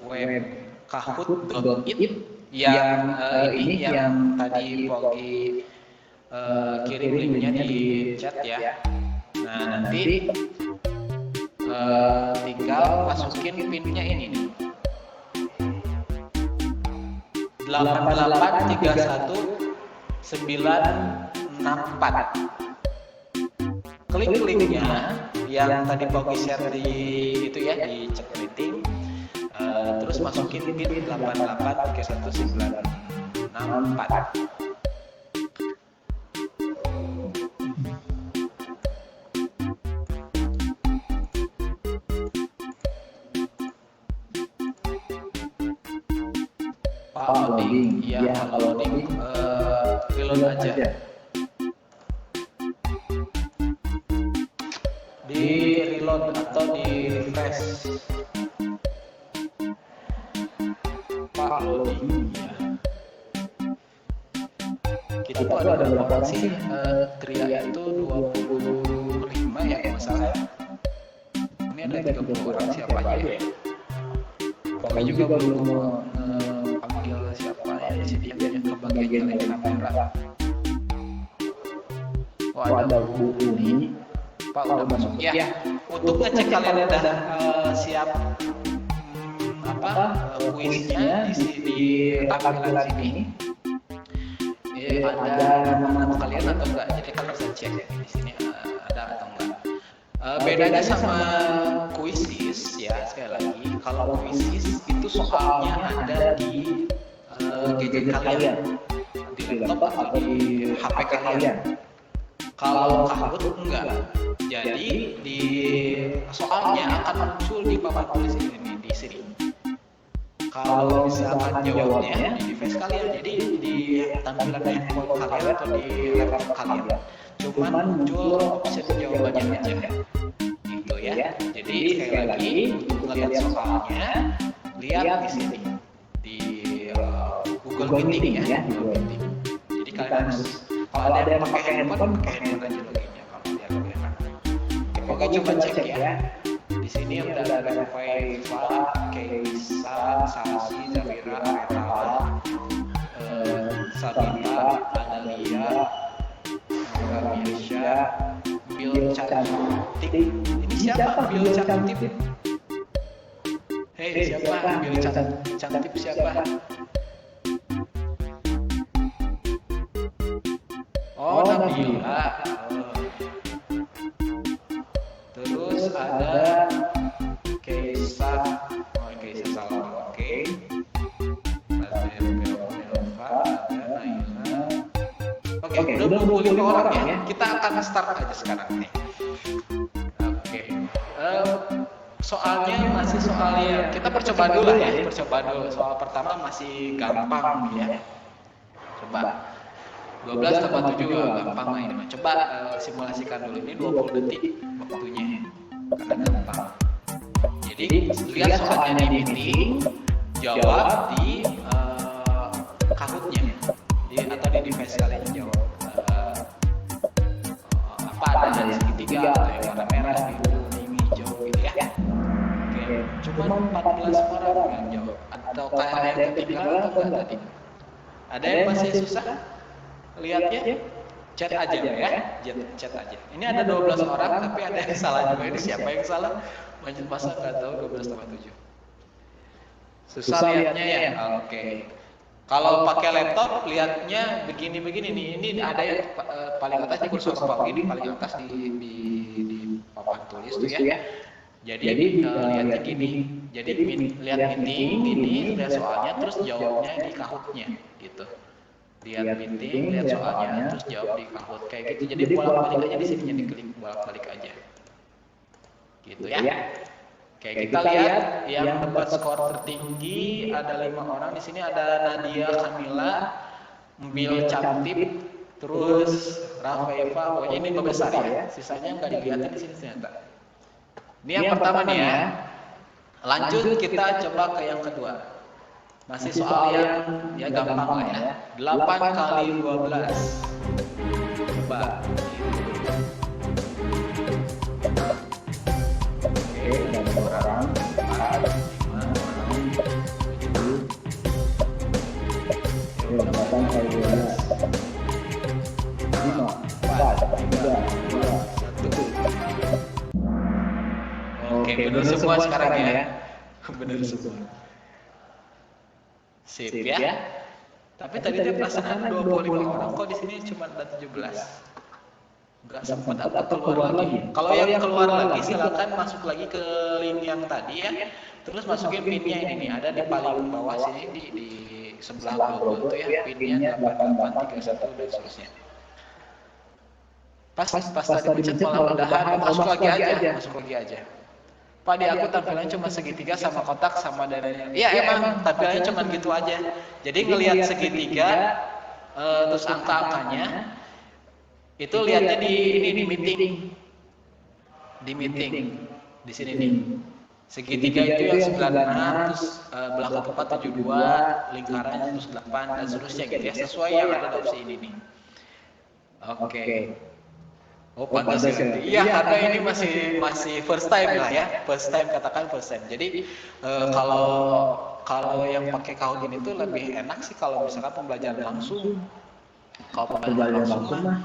web kahoot.it yang ini yang tadi Pogi kirim linknya di chat ya. Nah nanti tinggal masukin pinnya ini nih, 8831964. Klik linknya yang tadi Pogi share di itu ya, di chat meeting. Terus masukin pin 8831964. Loading, ya kalau loading reload aja. Di reload atau di refresh. Loading ya. Kita tuh ada berapa orang sih? Tria itu 25 ya kalau salah. Ini ada 30 orang, siapa aja ya? Pokoknya juga belum panggil siapa ya di sini yang ke bagian kamera. Oh ada Bu Uni. Pak udah masuk ya. Untuk ngecek kalian udah siap kuisnya di tampilan sini. Ada nama kalian atau enggak? Jadi kalian bisa cek di sini ada atau enggak. Bedanya sama kuisis ya, sekali lagi kalau kuisis itu soalnya ada di gadget kalian, di laptop atau di HP kalian. Kalau Kahoot enggak. Jadi di soalnya akan muncul di papan tulis ini di sini. Kalau misalkan jawabnya di device kalian, jadi di tampilan handphone kalian atau di laptop kalian, cuman muncul opsi jawabannya aja. Gitu ya. Jadi sekali lagi untuk ngelihat soalnya, lihat di sini di Google Meeting ya, Google Meeting. Jadi kalian harus kalau ada yang pakai handphone aja loginnya kalau biar lebih enak. Oke, coba cek ya. Di sini udah ada Faifa, Keisan, Sasi, Zafira, Retala, Sabita, Analia, Ramisha, Bil Cantik. Ini siapa Bil Cantik? Hei, siapa Bil Cantik siapa? Oh, Nabila. Terus ada Keisa. Oh, Keisa salah. Oke. Ada Belva, ada Naila. Oke, udah 25 orang ya. Kita akan start aja sekarang nih. Oke. Soalnya masih soal yang kita percobaan dulu ya. Percobaan dulu. Soal pertama masih gampang ya. Coba. 12 tambah 7 gampang lah ini mah. Coba simulasikan dulu, ini 20 detik waktunya karena gampang. Jadi lihat soalnya di meeting, jawab di Kahoot-nya atau di device kalian jawab apa ada yang segitiga, ada yang warna merah, biru, kuning, hijau gitu ya. Oke, cuma 14 orang yang jawab. Atau kayak yang ketinggalan atau enggak tadi? Ada yang masih susah? Lihatnya chat aja ya, chat aja. Ini ada 12 orang tapi ada yang salah juga. Ini siapa yang salah? Lanjut masa nggak tahu 12 tambah 7. Susah lihatnya ya. Oke. Kalau pakai laptop lihatnya begini-begini nih. Ini ada yang paling atas di kursor bawah ini paling atas di papan tulis tuh ya. Jadi lihatnya gini. Jadi lihat meeting ini lihat soalnya terus jawabnya di Kahoot-nya gitu. Lihat meeting, lihat soalnya, terus jawab di Kahoot kayak gitu. Jadi bolak-balik aja di sini, diklik bolak-balik aja. Gitu ya. Oke, kita lihat yang dapat skor tertinggi ada 5 orang di sini, ada Nadia Kamila, Bil Cantik, terus Rafaifa. Pokoknya ini besar ya. Sisanya nggak dilihatin di sini ternyata. Ini yang pertama nih ya. Lanjut kita coba ke yang kedua. Masih soal yang ya gampang lah ya. 8 kali 12. Coba. Oke, dan orang 4, 5, 6, 7. 8 kali 12. 5, 4, 3, 2, 1. Oke, benar semua sekarang ya. Benar semua. Sip ya. Tapi tadi dia perasaan 25 orang kok di sini cuma ada 17. Enggak sempat atau keluar lagi. Kalau yang keluar lagi silakan masuk lagi ke link yang tadi ya. Terus masukin pinnya ini nih, ada di paling bawah sini di sebelah logo itu ya, pinnya 8831 dan seterusnya. Pas tadi pencet malah udahan, masuk lagi aja. Pak, di aku tampilannya cuma segitiga sama kotak sama dan iya emang tampilannya cuma gitu aja. Jadi ngelihat segitiga terus angka-angkanya itu lihatnya di meeting. Di meeting di sini nih. Segitiga itu yang 96 terus belakang 4 72, lingkaran terus 8 dan seterusnya gitu ya, sesuai yang ada di opsi ini nih. Oke. Oh, pantas ya. Iya, karena ini masih first time lah ya. First time, katakan first time. Jadi kalau yang pakai Kahoot ini tuh lebih enak sih kalau misalkan pembelajaran langsung. Kalau pembelajaran langsung mah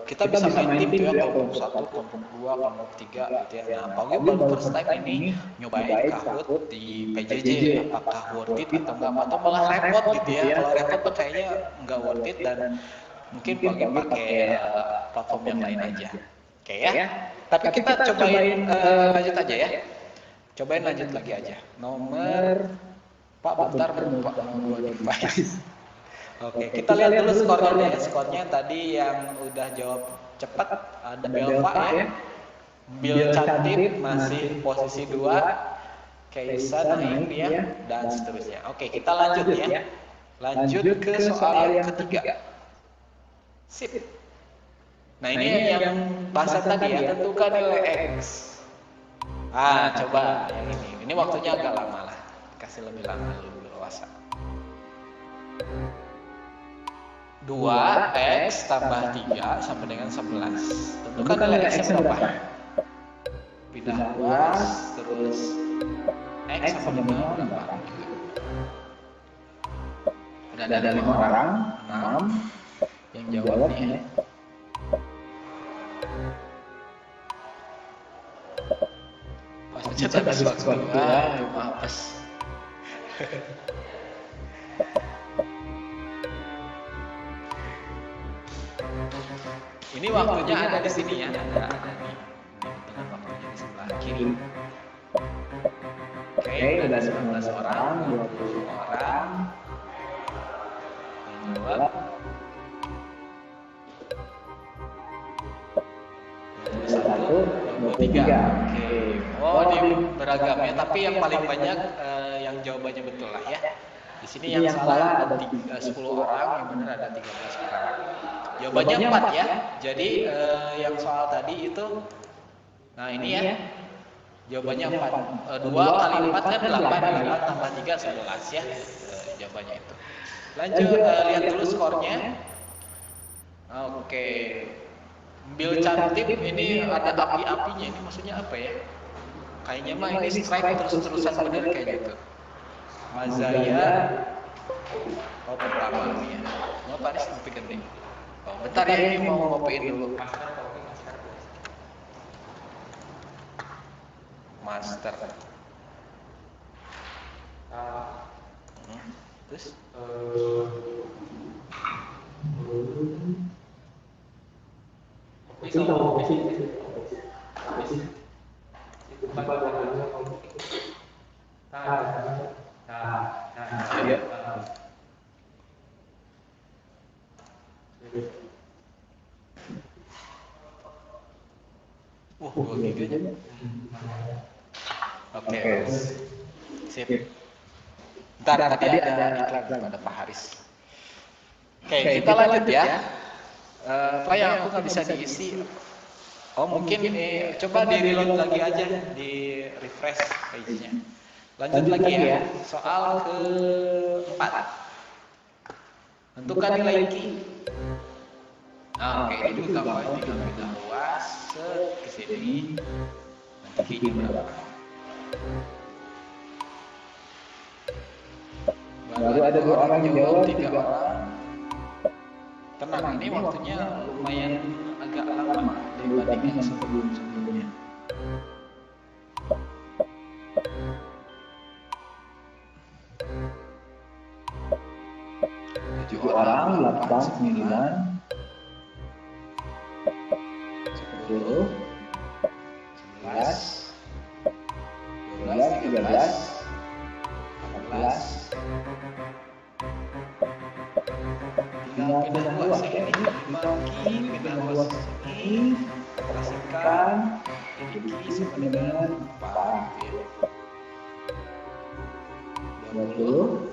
kita bisa main tim tuh ya, kelompok 1, kelompok 2, kelompok 3 gitu ya. Nah, apalagi baru first time ini nyobain Kahoot di PJJ, apakah worth it atau enggak, atau malah repot gitu ya. Kalau repot tuh kayaknya enggak worth it dan mungkin pakai platform yang lain aja. Oke ya. Tapi kita cobain lanjut aja ya. Cobain lanjut lagi aja. Nomor Pak bentar lupa nomor 2 device. Oke, kita lihat dulu skornya ya. Skornya tadi yang udah jawab cepat ada Belva ya. Bil Cantik masih posisi 2. Keisa naik dia dan seterusnya. Oke, kita lanjut ya. Lanjut ke soal yang ketiga. Sip. Nah ini yang bahasa tadi ya, tentukan nilai X. Coba yang ini. Ini waktunya agak lama lah. Kasih lebih lama, lebih leluasa. 2x tambah 3 sama dengan 11. Tentukan nilai x berapa? Pindah luas, terus x sama dengan berapa? Ada 5 orang, 6 yang jawab nih. Pas pencet habis waktu maafs. Ini waktunya ada di sini ya, ada nih. Dengan waktunya di sebelah kiri. Oke, ada 19 orang, 20 orang. Yang jawab 21, 23. Oke. Oh, ini beragam ya, tapi yang paling banyak yang jawabannya betul lah ya. Di sini yang salah ada 10 orang, yang benar ada 13 orang. Jawabannya 4 ya. Jadi yang soal tadi itu, nah ini ya, jawabannya 4. 2 kali 4 kan 8, 8 tambah 3 11 ya. Jawabannya itu. Lanjut, lihat dulu skornya. Oke. Bil Cantip ini ada api-apinya, ini maksudnya apa ya? Kayaknya mah ini strike terus-terusan bener kayak gitu. Mazaya, oh pertama nih ya. Mau Paris tapi gede. Oh, bentar ya, ini mau ngopiin dulu. Master. Terus? Dua giganya. Oke. Sip. Bentar, tadi ada iklan pada Pak Haris. Oke, kita lanjut ya. Pak yang aku nggak bisa diisi. Oh mungkin coba di reload lagi aja, di refresh page-nya. Lanjut lagi ya, soal ke-4. Tentukan nilai Q. Oke, ini juga gampang, tinggal pindah luas ke sini. Nanti Q-nya berapa? Baru ada 2 orang yang jawab, 3 orang. Tenang, ini waktunya lumayan agak lama dibandingkan sebelum-sebelumnya. 7 orang, 8, 9, 10, 11, 12, 13, 14. Tinggal pindah luas ya, ini bagi pindah luas ini, operasikan ini Q sama dengan 4 ya. 20,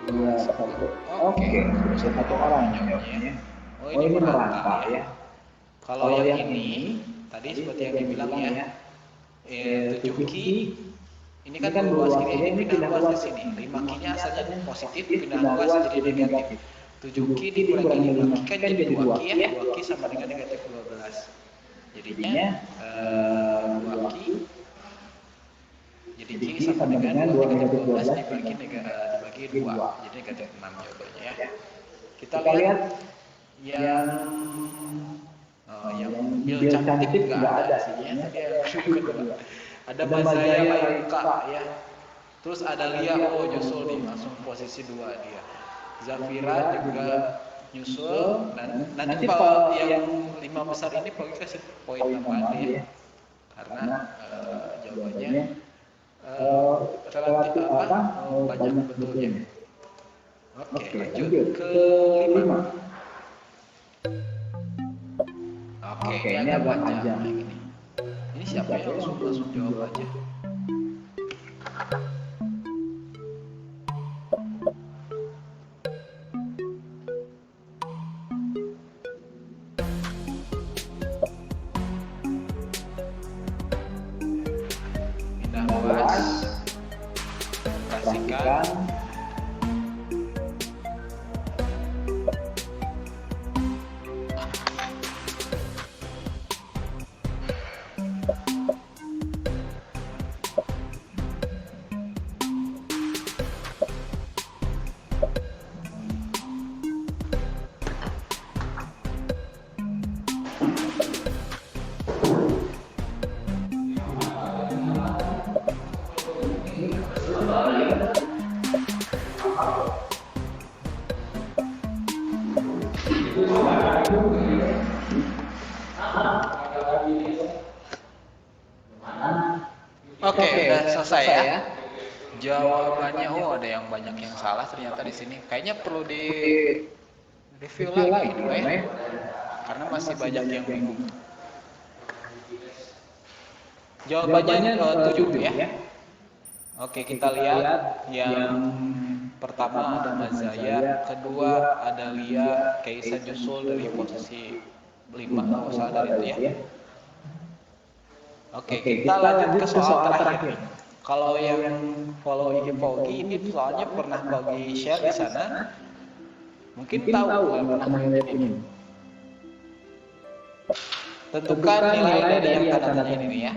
21. Oke, sudah 1 orang jawabnya. Oh ini merangkak ya. Kalau yang ini tadi seperti yang dibilang ya, 7 Q ini kan luas ini pindah luas ke sini. 5 Q-nya asalnya positif, pindah luas jadi negatif. 7 Q dikurangi 5 Q kan jadi 2 Q ya. 2 Q sama dengan negatif 12. Jadinya 2 Q jadi Q sama dengan negatif 12 dibagi 2. Jadi negatif 6 jawabannya ya. Kita lihat yang Bil Cantik nggak ada sih ya. Tadi yang ada Mazaya Layuka ya. Terus ada Lia, nyusul nih langsung posisi 2 dia. Zafira juga nyusul. Nanti kalau yang 5 besar ini Pak kasih poin tambahan ya. Karena jawabannya relatif banyak betulnya. Oke, lanjut ke 5. Oke, ini agak panjang ini. Ini siapa yang langsung jawab aja? saya. Jawabannya ada yang banyak yang salah ternyata di sini. Kayaknya perlu di review lagi ini, Pak ya. Karena masih banyak yang bingung. Jawabannya 7 ya. Oke, kita lihat yang pertama ada Mazaya, kedua ada Lia, Kaisa nyusul dari posisi 5 kalau salah dari itu ya. Oke, kita lanjut ke soal terakhir. Kalau yang follow IG Pogi ini soalnya pernah Pogi share di sana. Mungkin tahu pernah melihat ini. Tentukan nilai dari yang tanda-tanda ini ya.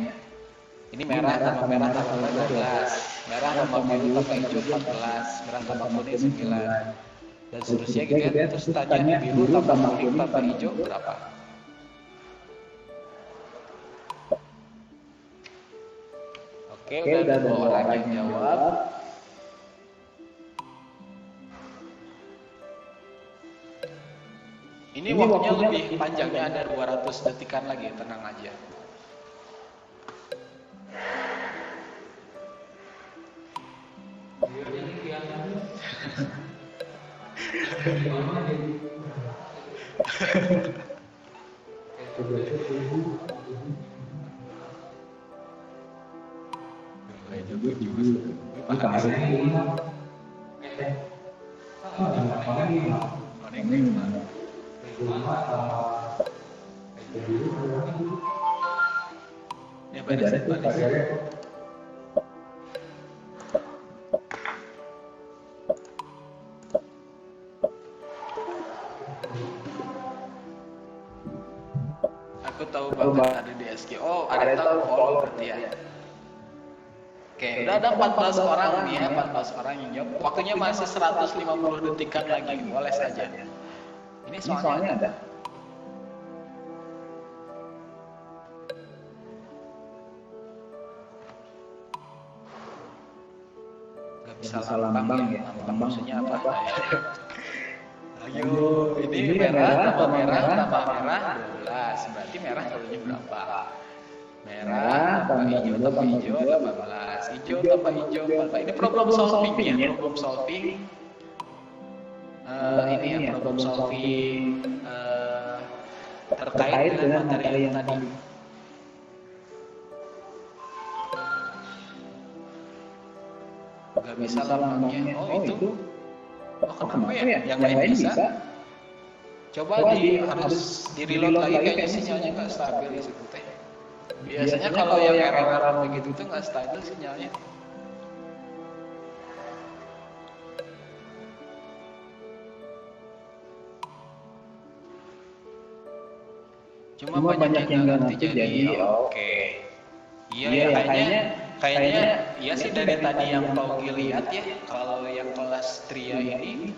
Ini merah tambah 12, merah tambah biru tambah hijau 14, merah tambah kuning 9, dan seterusnya gitu ya. Terus tanya biru tambah kuning tambah hijau berapa? Oke, udah ada 2 orang yang jawab. Ini waktunya lebih panjangnya, ada 200 detikan lagi, tenang aja. Aku tahu banget ada di SG. Ada tahu follow berarti ya. Oke, udah ada 14 orang nih ya, 14 orang yang jawab. Waktunya masih 150 detikan lagi, boleh saja. Ini soalnya ada. Gak bisa lambang ya, lambang maksudnya apa? Ayo, ini merah tambah merah tambah merah 12, berarti merah turunnya berapa? Merah tambah hijau 18, hijau tambah hijau 14. Ini problem solving ya, problem solving. Ini ya problem solving terkait dengan materi yang tadi. Gak bisa lambangnya. Itu. Kenapa ya? Yang lain bisa. Coba harus di reload lagi, kayaknya sinyalnya nggak stabil di situ teh. Biasanya kalau yang error begitu tuh nggak stabil sinyalnya. Cuma banyak yang nggak ngerti jadi oke. Iya kayaknya iya sih dari tadi yang Paugi lihat ya, kalau yang kelas Tria ini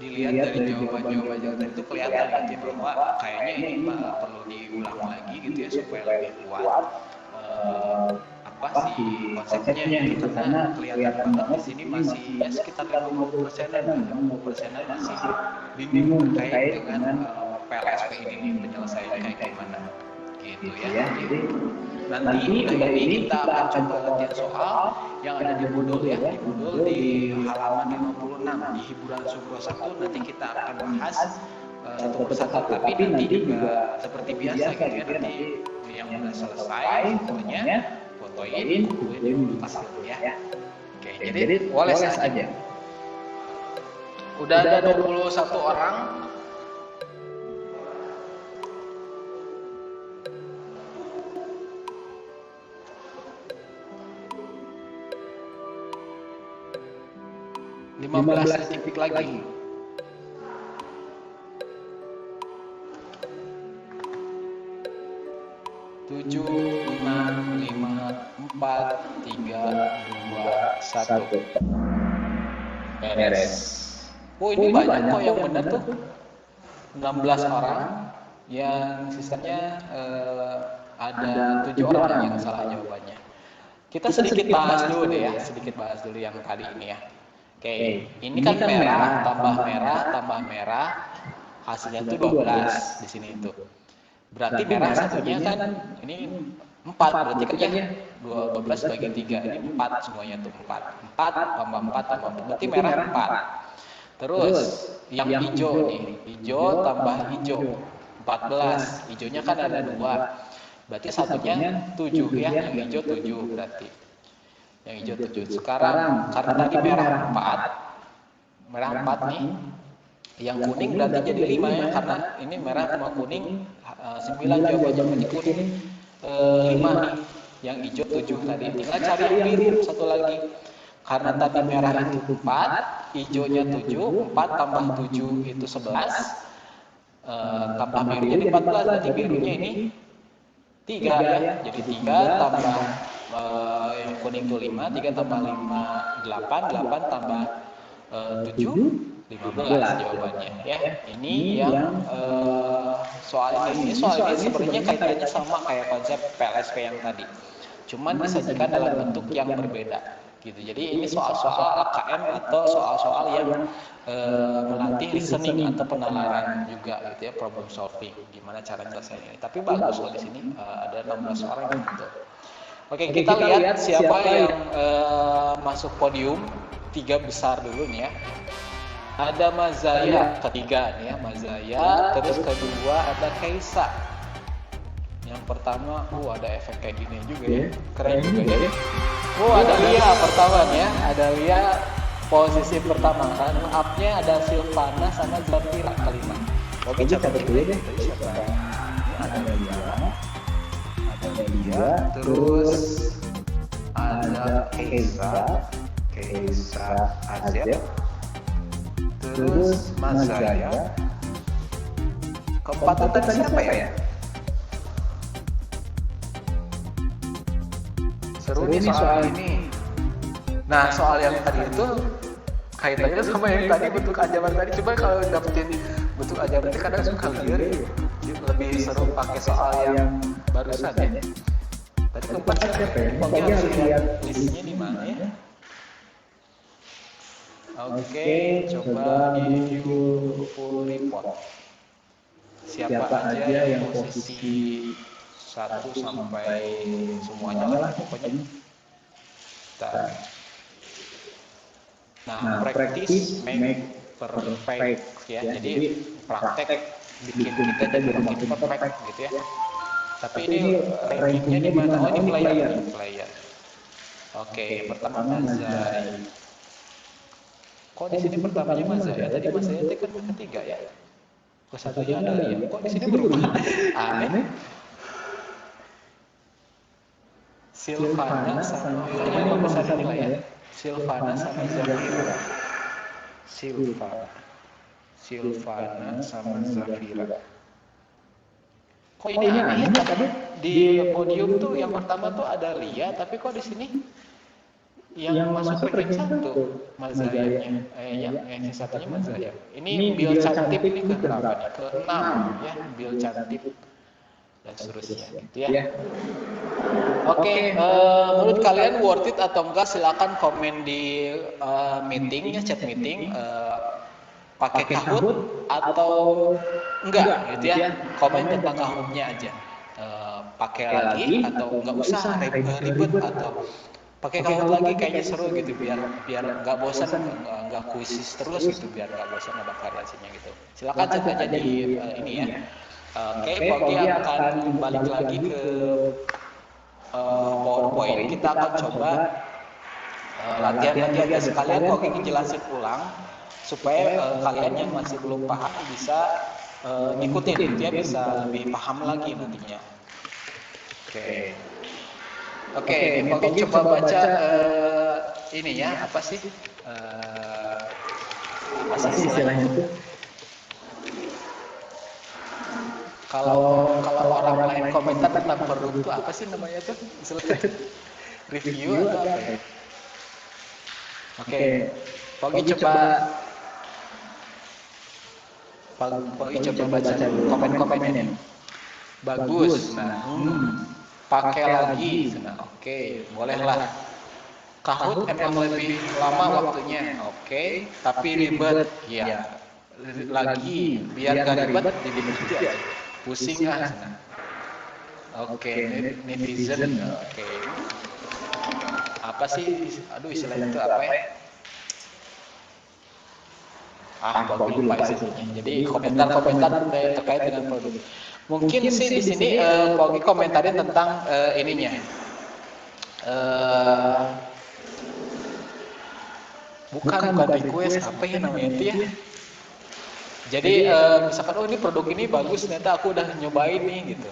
dilihat dari jawaban-jawaban itu kelihatan gitu ya, bahwa kayaknya ini perlu diulang lagi gitu ya supaya lebih kuat apa sih konsepnya gitu, karena kelihatan banget di sini masih ya sekitar 50%-an masih bingung terkait dengan PLSP ini penyelesaiannya kayak gimana gitu ya. Jadi nanti ini kita akan coba latihan soal yang ada di modul ya, di modul di halaman 56 di hiburan Sukro 1. Nanti kita akan bahas satu persatu, tapi nanti juga seperti biasa gitu ya, nanti yang udah selesai fotoin, kumpulin dulu hasilnya ya. Oke, jadi boleh saja. Udah ada 21 orang. Lima belas detik lagi. Tujuh, lima, 4, 3, 2, 1. Beres. Ini banyak kok yang benar tuh. 16 orang. Yang sisanya ada 7 orang yang salah jawabannya. Kita sedikit bahas dulu deh ya, yang tadi ini ya. Oke, ini kan merah tambah merah, hasilnya itu 12 di sini itu. Berarti merah satunya kan ini 4 berarti kan ya. 12 bagi 3, ini 4 semuanya tuh, 4 tambah 4 tambah 4, berarti merah 4. Terus yang hijau nih, hijau tambah hijau 14, hijaunya kan ada 2, berarti satunya 7 ya, yang hijau 7 berarti. Yang hijau 7. Sekarang karena tadi merah 4 nih, yang kuning berarti jadi 5 ya, karena ini merah sama kuning 9 jawabannya, berarti kuning 5 nih, yang hijau 7 tadi. Tinggal cari yang biru satu lagi. Karena tadi merah itu 4, hijaunya 7, 4 tambah 7 itu 11, tambah birunya di 14, berarti birunya ini 3 ya. Jadi 3 tambah yang kuning itu 5, 3 tambah 5 8, 8 tambah 7 15 jawabannya ya. Ini yang soal ini sebenarnya kaitannya sama kayak konsep PLSP yang tadi. Cuman disajikan dalam bentuk yang berbeda gitu. Jadi ini soal-soal AKM atau soal-soal yang melatih listening atau penalaran juga gitu ya, problem solving, gimana cara nyelesain ini. Tapi bagus loh di sini ada 16 orang gitu. Oke, kita lihat siapa yang masuk podium 3 besar dulu nih ya. Ada Mazaya ketiga nih ya, Mazaya, terus kedua ada Keisa. Yang pertama, ada efek kayak gini juga ya, keren juga ya. Ada Lia pertama nih ya, ada Lia posisi pertama kan, up-nya ada Silvana sama Zafira kelima. Oke, catat dulu deh. Ada Lia, terus ada Keisa Azeb, terus Mazaya. Keempat tadi siapa ya? Seru nih soal ini. Nah, soal yang tadi itu kaitannya sama yang tadi bentuk anjaman tadi. Coba kalau dapetin bentuk anjaman itu kadang suka liar ya. Lebih seru pakai soal yang barusan ya. Tadi keempat siapa ya? Pokoknya harus lihat listnya di mana ya. Oke, coba di view full report. Siapa aja yang posisi 1 sampai semuanya lah pokoknya. Nah, practice make perfect ya. Jadi praktek bikin kita jadi makin perfect gitu ya. Tapi ini rankingnya di mana? Oh, ini player. Oke, yang pertama Mazaya. Kok di sini pertamanya Mazaya? Tadi Mazaya itu kan ketiga ya. Kesatunya ada Lia. Kok di sini berubah? Aneh. Silvana sama ini bagusan inilah ya. Silvana sama Zafira. Silvana sama Zafira. Kok ini aneh ya? Tadi di podium tuh yang pertama tuh ada Lia, tapi kok di sini yang masuk ranking 1 Mazayanya. Yang satunya Mazaya. Ini Bil Cantip ini ke berapa nih? Ke 6 ya, Bil Cantip dan seterusnya gitu ya. Oke, menurut kalian worth it atau enggak, silakan komen di meeting ya, chat meeting, pakai Kahoot atau enggak gitu ya. Komen tentang Kahoot-nya aja. Pakai lagi atau enggak usah ribet atau pakai Kahoot lagi kayaknya seru gitu, biar enggak bosan, enggak kuisis terus gitu, biar enggak bosan ada variasinya gitu. Silakan chat aja di ini ya. Oke, Pogi akan balik lagi ke PowerPoint. Kita akan coba latihan-latihan sekalian. Pogi ngejelasin ulang supaya kalian yang masih belum paham bisa ngikutin, dia bisa lebih paham lagi nantinya. Oke, ini Pogi coba baca ini ya, apa sih istilahnya itu? Kalau orang lain komentar tentang produk itu apa sih namanya tuh? Review atau apa ya? Oke, Pogi coba baca komen-komennya. Bagus. Nah, pakai lagi. Nah, oke, bolehlah. Kahoot emang lebih lama waktunya. Oke, tapi ribet. Ya. Lagi biar gak ribet jadi begitu aja. Pusing ah. Oke, netizen. Oke. apa sih, aduh istilah itu apa ya? Bagi lupa istilahnya. Jadi komentar-komentar terkait dengan produk. Mungkin sih di sini Pogi komentarin tentang ininya. Bukan request, apa ya namanya itu ya? Jadi misalkan ini produk ini bagus, ternyata aku udah nyobain nih gitu.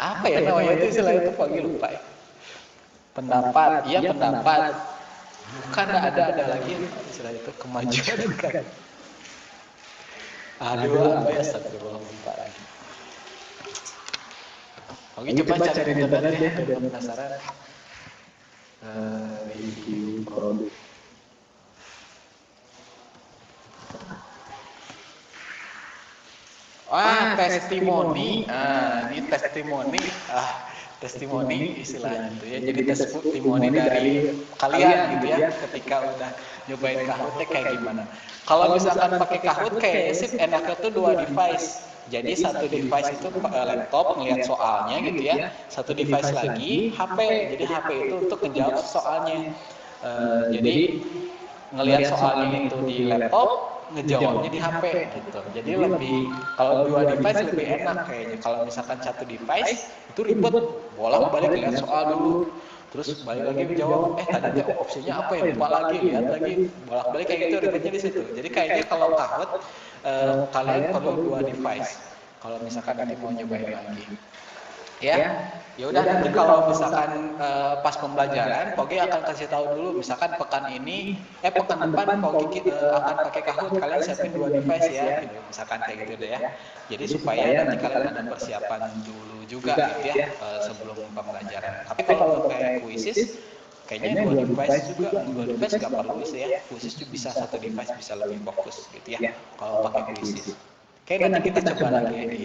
Apa ya namanya itu istilah itu Pogi lupa ya. Pendapat, iya pendapat. Bukan ada lagi istilah itu kemajuan kan. Apa ya astagfirullah lupa lagi. Oke, coba cari di internet ya, biar penasaran. Review produk. Testimoni. Ini testimoni. Testimoni istilahnya itu ya. Jadi testimoni dari kalian gitu ya, ketika udah nyobain Kahoot kayak gimana. Kalau misalkan pakai Kahoot kayaknya sih enaknya tuh 2 device. Jadi satu device itu laptop ngeliat soalnya gitu ya. Satu device lagi HP. Jadi HP itu untuk menjawab soalnya. Jadi ngelihat soalnya itu di laptop, ngejawabnya di HP gitu. Jadi lebih, kalau 2 device lebih enak kayaknya. Kalau misalkan satu device itu ribet, bolak-balik lihat soal dulu, terus balik lagi menjawab. Tadi opsinya apa ya? Lupa lagi, lihat lagi, bolak-balik kayak gitu ribetnya di situ. Jadi kayaknya kalau Kahoot kalian perlu 2 device. Kalau misalkan nanti mau nyobain lagi. Ya udah nanti kalau misalkan pas pembelajaran Pogi akan kasih tahu dulu, misalkan pekan depan Pogi akan pakai Kahoot, kalian siapin 2 device ya gitu. Misalkan kayak gitu deh ya. Jadi supaya nanti kalian ada persiapan dulu juga gitu ya sebelum pembelajaran. Tapi kalau untuk kayak kuisis kayaknya 2 device juga, 2 device nggak perlu sih ya. Kuisis juga bisa 1 device bisa lebih fokus gitu ya kalau pakai kuisis. Oke, nanti kita coba lagi ya di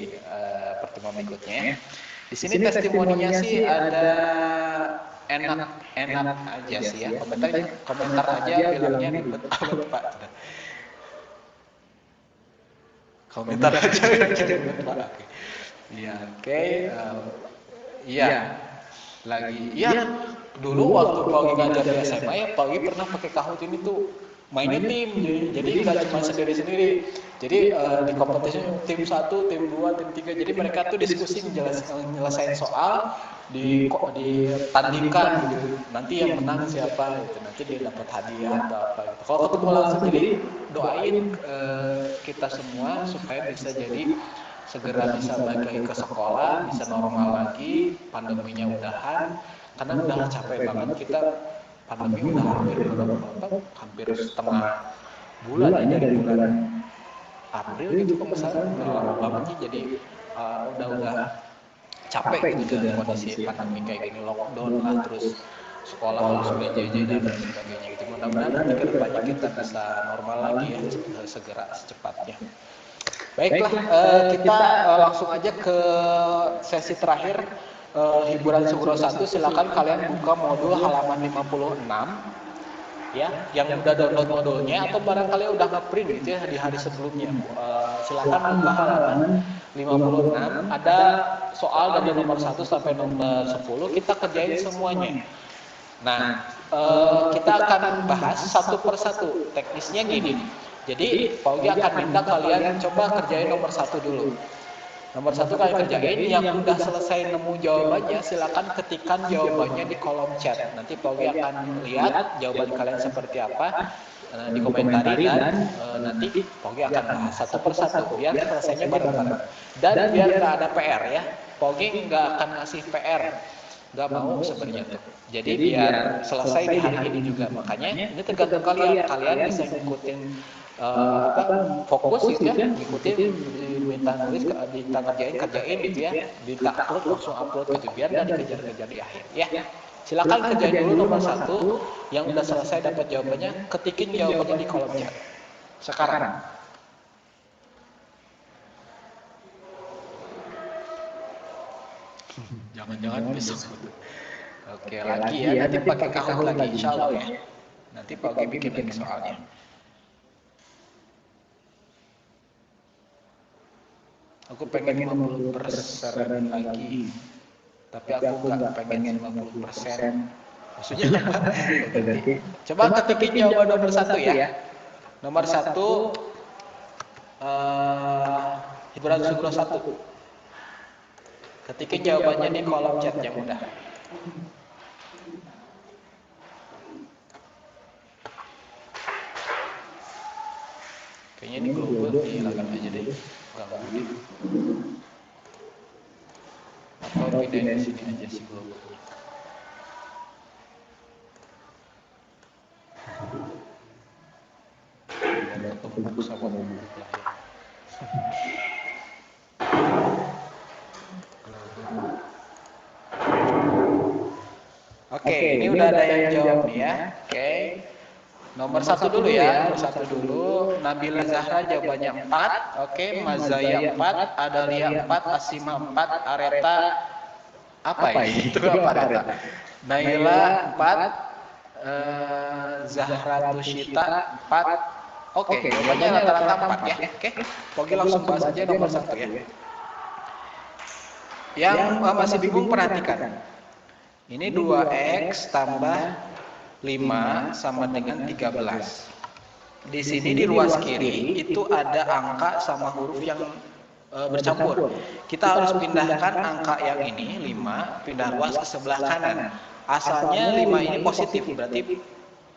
pertemuan berikutnya ya. Di sini testimoninya sih ada enak aja sih ya. Komentar aja bilangnya ribet Pak. Komentar aja bilangnya ribet Pak. Iya, oke. Iya. Lagi. Iya, dulu waktu Pogi ngajar di SMA ya, Pogi pernah pakai Kahoot ini tuh mainnya tim, jadi nggak cuma sendiri-sendiri. Jadi di kompetisi tim 1, tim 2, tim 3. Jadi mereka tuh diskusi nyelesain soal, ditandingkan gitu. Nanti yang menang siapa gitu. Nanti dia dapat hadiah atau apa gitu. Kalau ketemu langsung, jadi doain kita semua supaya bisa jadi segera bisa balik lagi ke sekolah, bisa normal lagi, pandeminya udahan. Karena udah capek banget kita, pandemi udah hampir setengah bulan ya, dari bulan April gitu kalau misalnya udah lama banget sih. Jadi udah capek gitu dengan kondisi pandemi kayak gini, lockdown lah, terus sekolah harus PJJ dan lain sebagainya gitu. Mudah-mudahan nanti ke depannya kita bisa normal lagi ya, segera secepatnya. Baiklah, kita langsung aja ke sesi terakhir, hiburan Sugro 1. Silakan kalian buka modul halaman 56 ya, yang udah download modulnya atau barangkali udah nge-print gitu ya di hari sebelumnya. Silakan buka halaman 56, ada soal dari nomor 1 sampai nomor 10, kita kerjain semuanya. Nah, kita akan bahas satu persatu. Teknisnya gini. Jadi, Pogi akan minta kalian coba kerjain nomor 1 dulu. Nomor 1 kalian kerjain, yang udah selesai nemu jawabannya, silakan ketikkan jawabannya di kolom chat. Nanti Pogi akan lihat jawaban kalian seperti apa, dikomentari, dan nanti Pogi akan bahas satu persatu, biar selesainya bareng-bareng. Dan biar nggak ada PR ya, Pogi nggak akan ngasih PR. Nggak mau sebenarnya tuh. Jadi biar selesai di hari ini juga. Makanya ini tergantung kalian. Kalian bisa ngikutin fokus gitu ya, ngikutin, minta nulis, minta kerjain gitu ya, minta upload langsung upload gitu, biar nggak dikejar-kejar di akhir ya. Silakan kerjain dulu nomor 1, yang udah selesai dapat jawabannya, ketikin jawabannya di kolom chat sekarang. Jangan-jangan besok. Oke, lagi ya, nanti pakai Kahoot lagi insya Allah ya. Nanti Pogi bikin lagi soalnya. Aku pengen 50% lagi, tapi aku nggak pengen 50%. Maksudnya apa? Ganti. Coba ketikin jawaban nomor 1 ya. Nomor 1 hiburan Sugro 1. Ketikin jawabannya di kolom chat yang mudah. Kayaknya di global dihilangkan aja deh. Ganggu deh. Atau pindahin di sini aja sih global. Biar ketemu sama buku lah ya. Oke, ini udah ada yang jawab nih ya. Oke. Nomor 1 dulu ya. Nomor 1 dulu. Nabila Zahra jawabannya 4. Oke, Mazaya 4, Adalia 4, Asima 4, Areta apa ini? Itu apa Areta? Naila 4, Zahra Tushita 4. Oke, jawabannya rata-rata 4 ya. Oke. Pogi langsung bahas aja nomor 1 ya. Yang masih bingung perhatikan. Ini 2x tambah 5 sama dengan 13. Di sini di ruas kiri itu ada angka sama huruf yang bercampur. Kita harus pindahkan angka yang ini 5, pindah ruas ke sebelah kanan. Asalnya 5 ini positif, berarti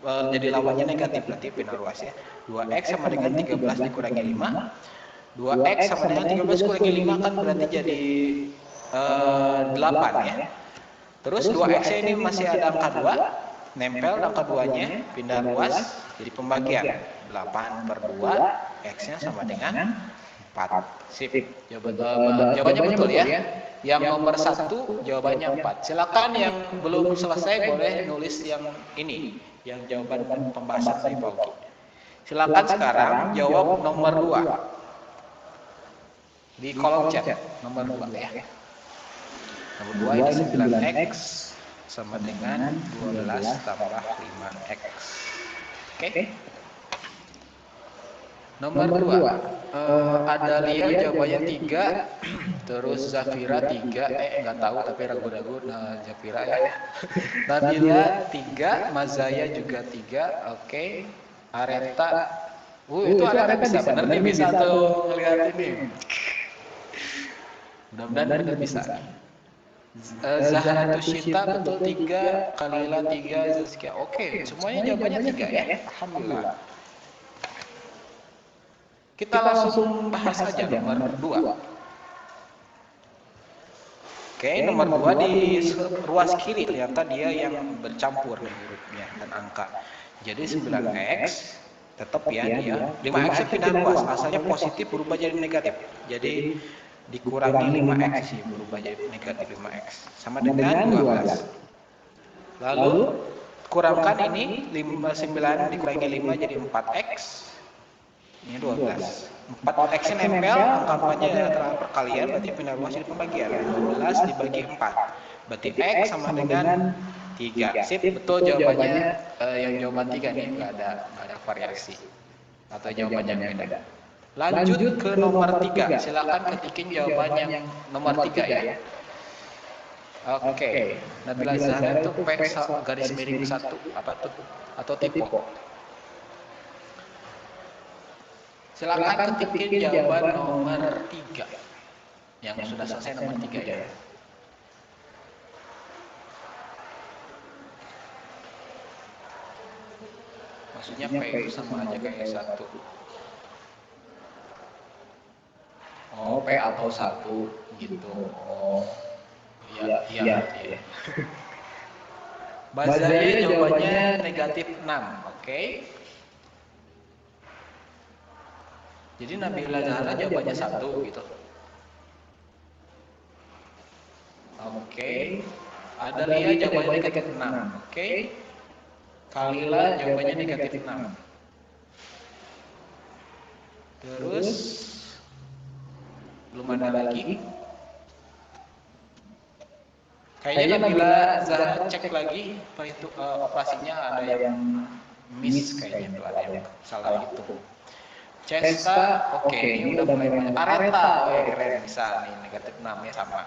jadi lawannya negatif, berarti pindah ruas ya. 2x sama dengan 13 dikurangi 5. 2x sama dengan 13 kurangi 5 kan berarti jadi 8 ya. Terus 2x ini masih ada angka 2, nempel angka 2-nya, pindah ruas, jadi pembagian. 8/2, x-nya sama dengan 4. Sip. Jawabannya betul ya. Yang nomor 1 jawabannya 4. Silakan yang belum selesai boleh nulis yang ini, yang jawaban pembahasan dari Pauki. Silakan sekarang jawab nomor 2. Di kolom chat nomor 2 ya. Nomor 2 ini 9x sama dengan 12 tambah 5x. Oke. Nomor 2. Adalia jawabannya 3. Terus Zafira 3. Enggak tahu tapi ragu-ragu Zafira ya. Nabila 3. Mazaya juga 3. Oke. Areta. Itu Areta bisa. Bener nih bisa tuh ngeliat ini. Mudah-mudahan bener bisa. Zahra Tushita betul 3, Kalila 3, Zazkia. Oke, semuanya jawabannya 3 ya. Alhamdulillah. Kita langsung bahas aja nomor 2. Oke, nomor 2 di ruas kiri ternyata dia yang bercampur hurufnya dan angka. Jadi 9x tetap ya dia. 5x pindah ruas, asalnya positif berubah jadi negatif. Jadi dikurangi 5x sih berubah jadi negatif 5x sama dengan 12. Lalu kurangkan ini 9 dikurangi 5 jadi 4x. Ini 12. 4x nya nempel, angka-angkanya perkalian berarti pindah ruas jadi pembagian. 12 dibagi 4. Berarti x sama dengan 3. Sip, betul jawabannya yang jawaban 3 nih, enggak ada variasi atau jawabannya yang beda. Lanjut ke nomor 3. Silakan ketikin jawaban yang nomor 3 ya. Oke. Nabila Zahra itu P garis miring 1 apa tuh? Atau tipe? Silakan ketikin jawaban nomor 3. Yang sudah selesai nomor 3 ya. Maksudnya P itu sama aja kayak 1. Oh, P atau 1 gitu. Oh, iya, iya. Bazarnya jawabannya negatif 6, oke. Jadi Nabila Zahra jawabannya 1 gitu. Oke. Adalia jawabannya negatif 6, oke. Kalila jawabannya negatif 6. Terus belum ada lagi. Kayaknya Nabila Zahra cek lagi itu operasinya ada yang miss kayaknya tuh, ada yang salah itu. Cesta, oke, ini udah mulai banyak. Areta, keren bisa nih negatif 6 ya sama.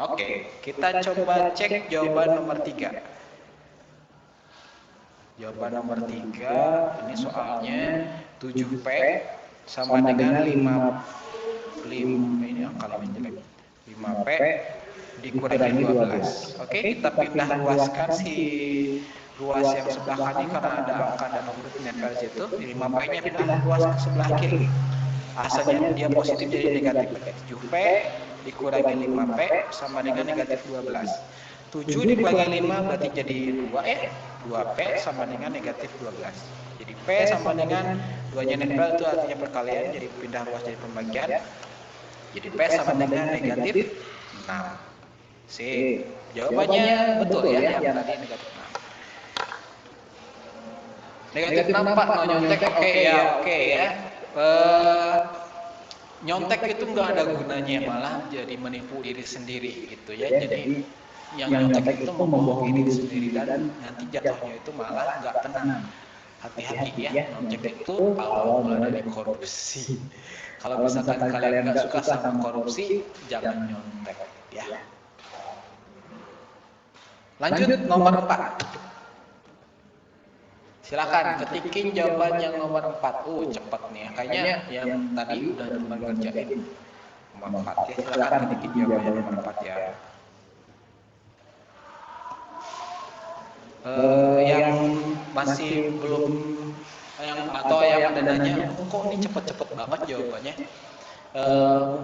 Oke, kita coba cek jawaban nomor 3. Jawaban nomor 3, ini soalnya 7P sama dengan 5, ini angka 5 jelek. 5P dikurangi 12. Oke, kita pindah luaskan si ruas yang sebelah kanan karena ada angka dan huruf nempel situ. 5P-nya pindah luas ke sebelah kiri. Asalnya dia positif jadi negatif. 7P dikurangi 5P sama dengan negatif 12. 7 dikurangi 5 berarti jadi 2 ya. 2P sama dengan negatif 12. Jadi P sama dengan 2-nya nempel itu artinya perkalian, jadi pindah luas jadi pembagian. Jadi P sama dengan negatif 6. C. Jawabannya betul ya, yang tadi negatif 6. Negatif 6 Pak, mau nyontek oke ya. Nyontek itu nggak ada gunanya, malah jadi menipu diri sendiri gitu ya. Jadi yang nyontek itu membohongi diri sendiri dan nanti jatuhnya itu malah nggak tenang. Hati-hati ya, nyontek itu awal mula dari korupsi. Kalau misalkan kalian nggak suka sama korupsi, jangan nyontek ya. Lanjut nomor 4. Silakan ketikin jawaban yang nomor 4. Cepat nih ya. Kayaknya yang tadi udah cuma ngerjain nomor 4 ya. Silakan ketikin jawaban yang nomor 4 ya. Yang masih belum atau yang ada nanya, kok ini cepet-cepet banget jawabannya?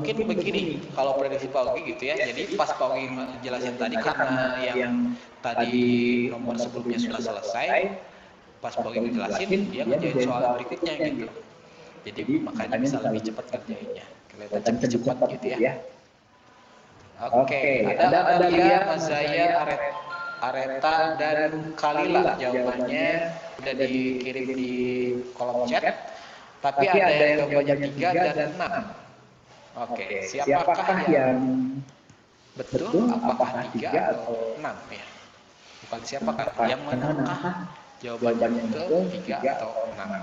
Mungkin begini, kalau prediksi Pak Ogi gitu ya. Jadi pas Pak Ogi jelasin tadi karena yang tadi nomor sebelumnya sudah selesai, pas Pak Ogi jelasin dia ngerjain soal berikutnya gitu. Jadi makanya bisa lebih cepat ngerjainnya. Kelihatan cepat gitu ya. Oke, ada Lia, Mazaya, Areta dan Kalila. Jawabannya udah dikirim di kolom chat. Tapi ada yang jawabannya 3 dan 6. Oke, siapakah yang betul? Apakah 3 atau 6 ya? Bukan siapakah, yang manakah jawabannya betul 3 atau 6?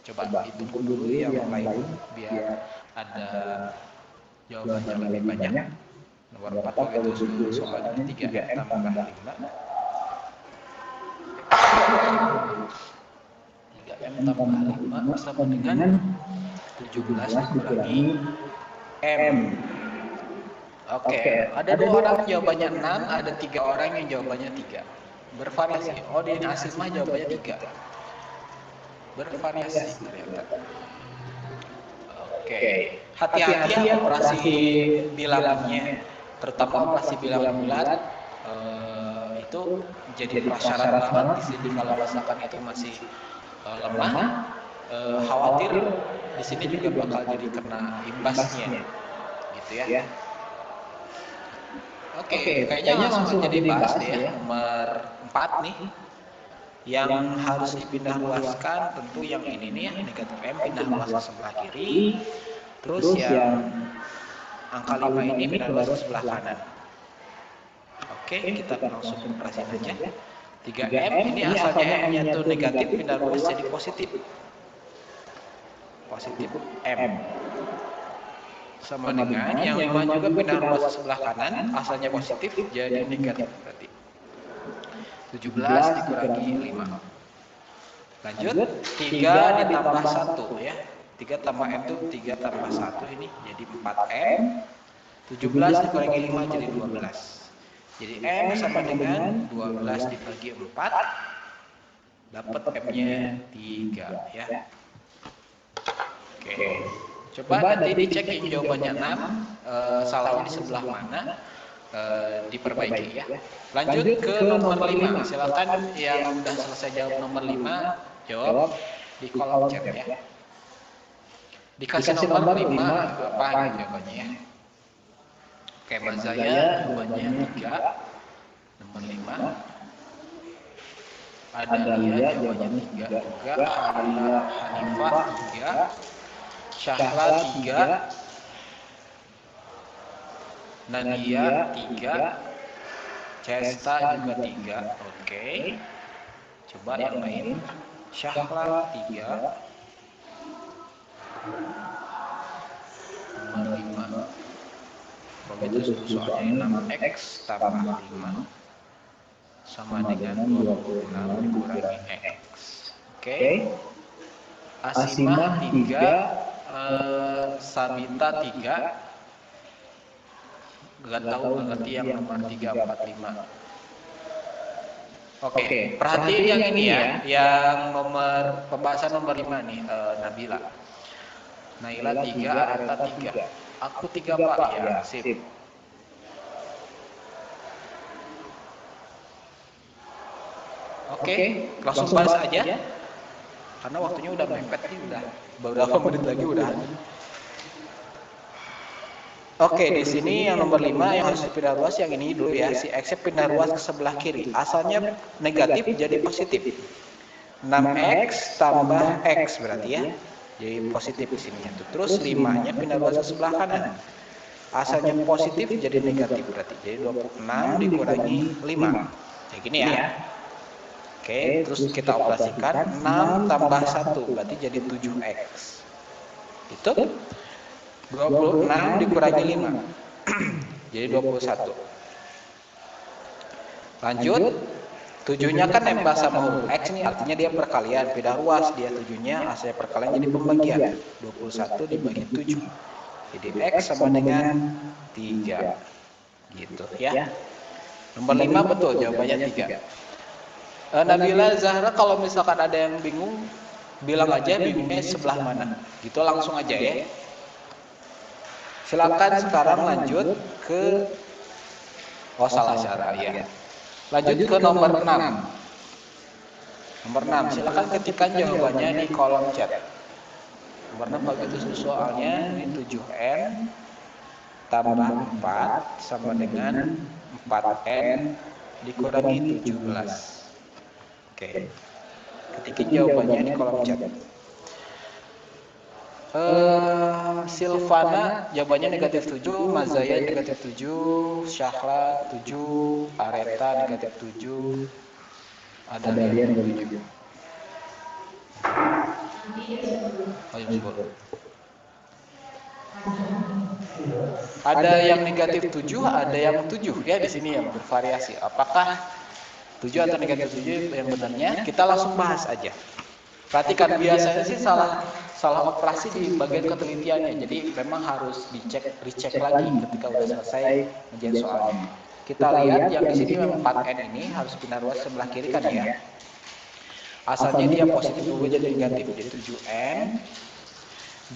Coba ditunggu dulu yang lain biar ada jawabannya lebih banyak. Nomor 4 begitu soalnya 3M tambah 5. 3M tambah 5 sama dengan 17 dikurangi M. Oke, ada 2 orang jawabannya 6, ada 3 orang yang jawabannya 3. Bervariasi. Oh, di hasil mah jawabannya 3. Bervariasi ternyata. Oke, hati-hati ya operasi bilangnya, terutama operasi bilang bulat itu jadi prasyarat banget di sini kalau misalkan itu masih lemah. Khawatir di sini juga bakal jadi kena imbasnya, gitu ya. Oke, kayaknya langsung aja dibahas deh ya. Nomor 4 nih, yang harus dipindah luaskan tentu yang ini nih ya, negatif M pindah luas ke sebelah kiri. Terus yang angka 5 ini pindah luas ke sebelah kanan. Oke, kita langsung operasiin aja. 3M ini asalnya M-nya itu negatif pindah luas jadi positif. Positif M. Sama dengan yang 5 juga pindah luas ke sebelah kanan, asalnya positif jadi negatif berarti. 17 dikurangi 5. Lanjut, 3 ditambah 1 ya. 3 tambah M itu 3 tambah 1 ini jadi 4M. 17 dikurangi 5 jadi 12. Jadi M sama dengan 12 dibagi 4. Dapat M-nya 3 ya. Oke. Coba nanti dicek jawabannya 6, salahnya di sebelah mana, diperbaiki ya. Lanjut ke nomor 5. Silakan yang udah selesai jawab nomor 5, jawab di kolom chat ya. Dikasih nomor 5 apa jawabannya ya. Oke, Mazaya jawabannya 3, nomor 5. Ada Lia jawabannya 3 juga, Hanifah 3, Syahla 3, Nadia 3, Cesta juga 3. Oke. Coba yang lain. Syahla 3, nomor 5. Kalau itu soalnya 6X tambah 5. sama dengan 26 dikurangi X. Oke. Asimah 3, Sabita 3. Gak tahu nggak ngerti yang nomor 3, 4, 5. Oke, perhatiin yang ini ya, yang nomor pembahasan nomor 5 nih, Nabila. Naila 3, Areta 3. Aku 3 Pak, ya, sip. Oke, langsung bahas aja. Karena waktunya udah mepet nih, udah beberapa menit lagi udah. Oke, di sini yang nomor 5 yang harus dipindah ruas yang ini dulu ya. Si X pindah ruas ke sebelah kiri. Asalnya negatif jadi positif. 6X tambah X berarti ya. Jadi positif di sininya tuh. Terus 5-nya pindah ruas ke sebelah kanan. Asalnya positif jadi negatif berarti. Jadi 26 dikurangi 5. Kayak gini ya. Oke, terus kita operasikan 6 tambah 1 berarti jadi 7X. Itu 26 dikurangi 5 jadi 21. Lanjut, 7-nya kan nempel sama huruf X nih, artinya dia perkalian, pindah ruas. Dia 7-nya asalnya perkalian jadi pembagian. 21 dibagi 7 jadi X sama dengan 3 gitu ya. Nomor 5 betul, jawabannya 3. Nabila, Zahra, kalau misalkan ada yang bingung, bilang aja bingungnya sebelah mana gitu, langsung aja ya. Silakan sekarang lanjut ke salah cara ya. Lanjut ke nomor 6. Nomor 6, silakan ketikkan jawabannya di kolom chat. Nomor 6 begitu soalnya ini 7N tambah 4 sama dengan 4N dikurangi 17. Oke. Ketikin jawabannya di kolom chat. Silvana jawabannya negatif 7, Mazaya negatif 7, Syahla 7, Areta negatif 7, ada dia negatif 7. Oh, jam 10. Ada yang negatif 7, ada yang 7 ya di sini yang bervariasi. Apakah 7 atau negatif 7 yang benarnya? Kita langsung bahas aja. Perhatikan, biasanya sih salah operasi di bagian ketelitiannya. Jadi memang harus recheck lagi ketika udah selesai ngerjain soalnya. Kita lihat yang di sini memang 4N ini harus pindah ruas sebelah kiri kan ya. Asalnya dia positif berubah jadi negatif. Jadi 7N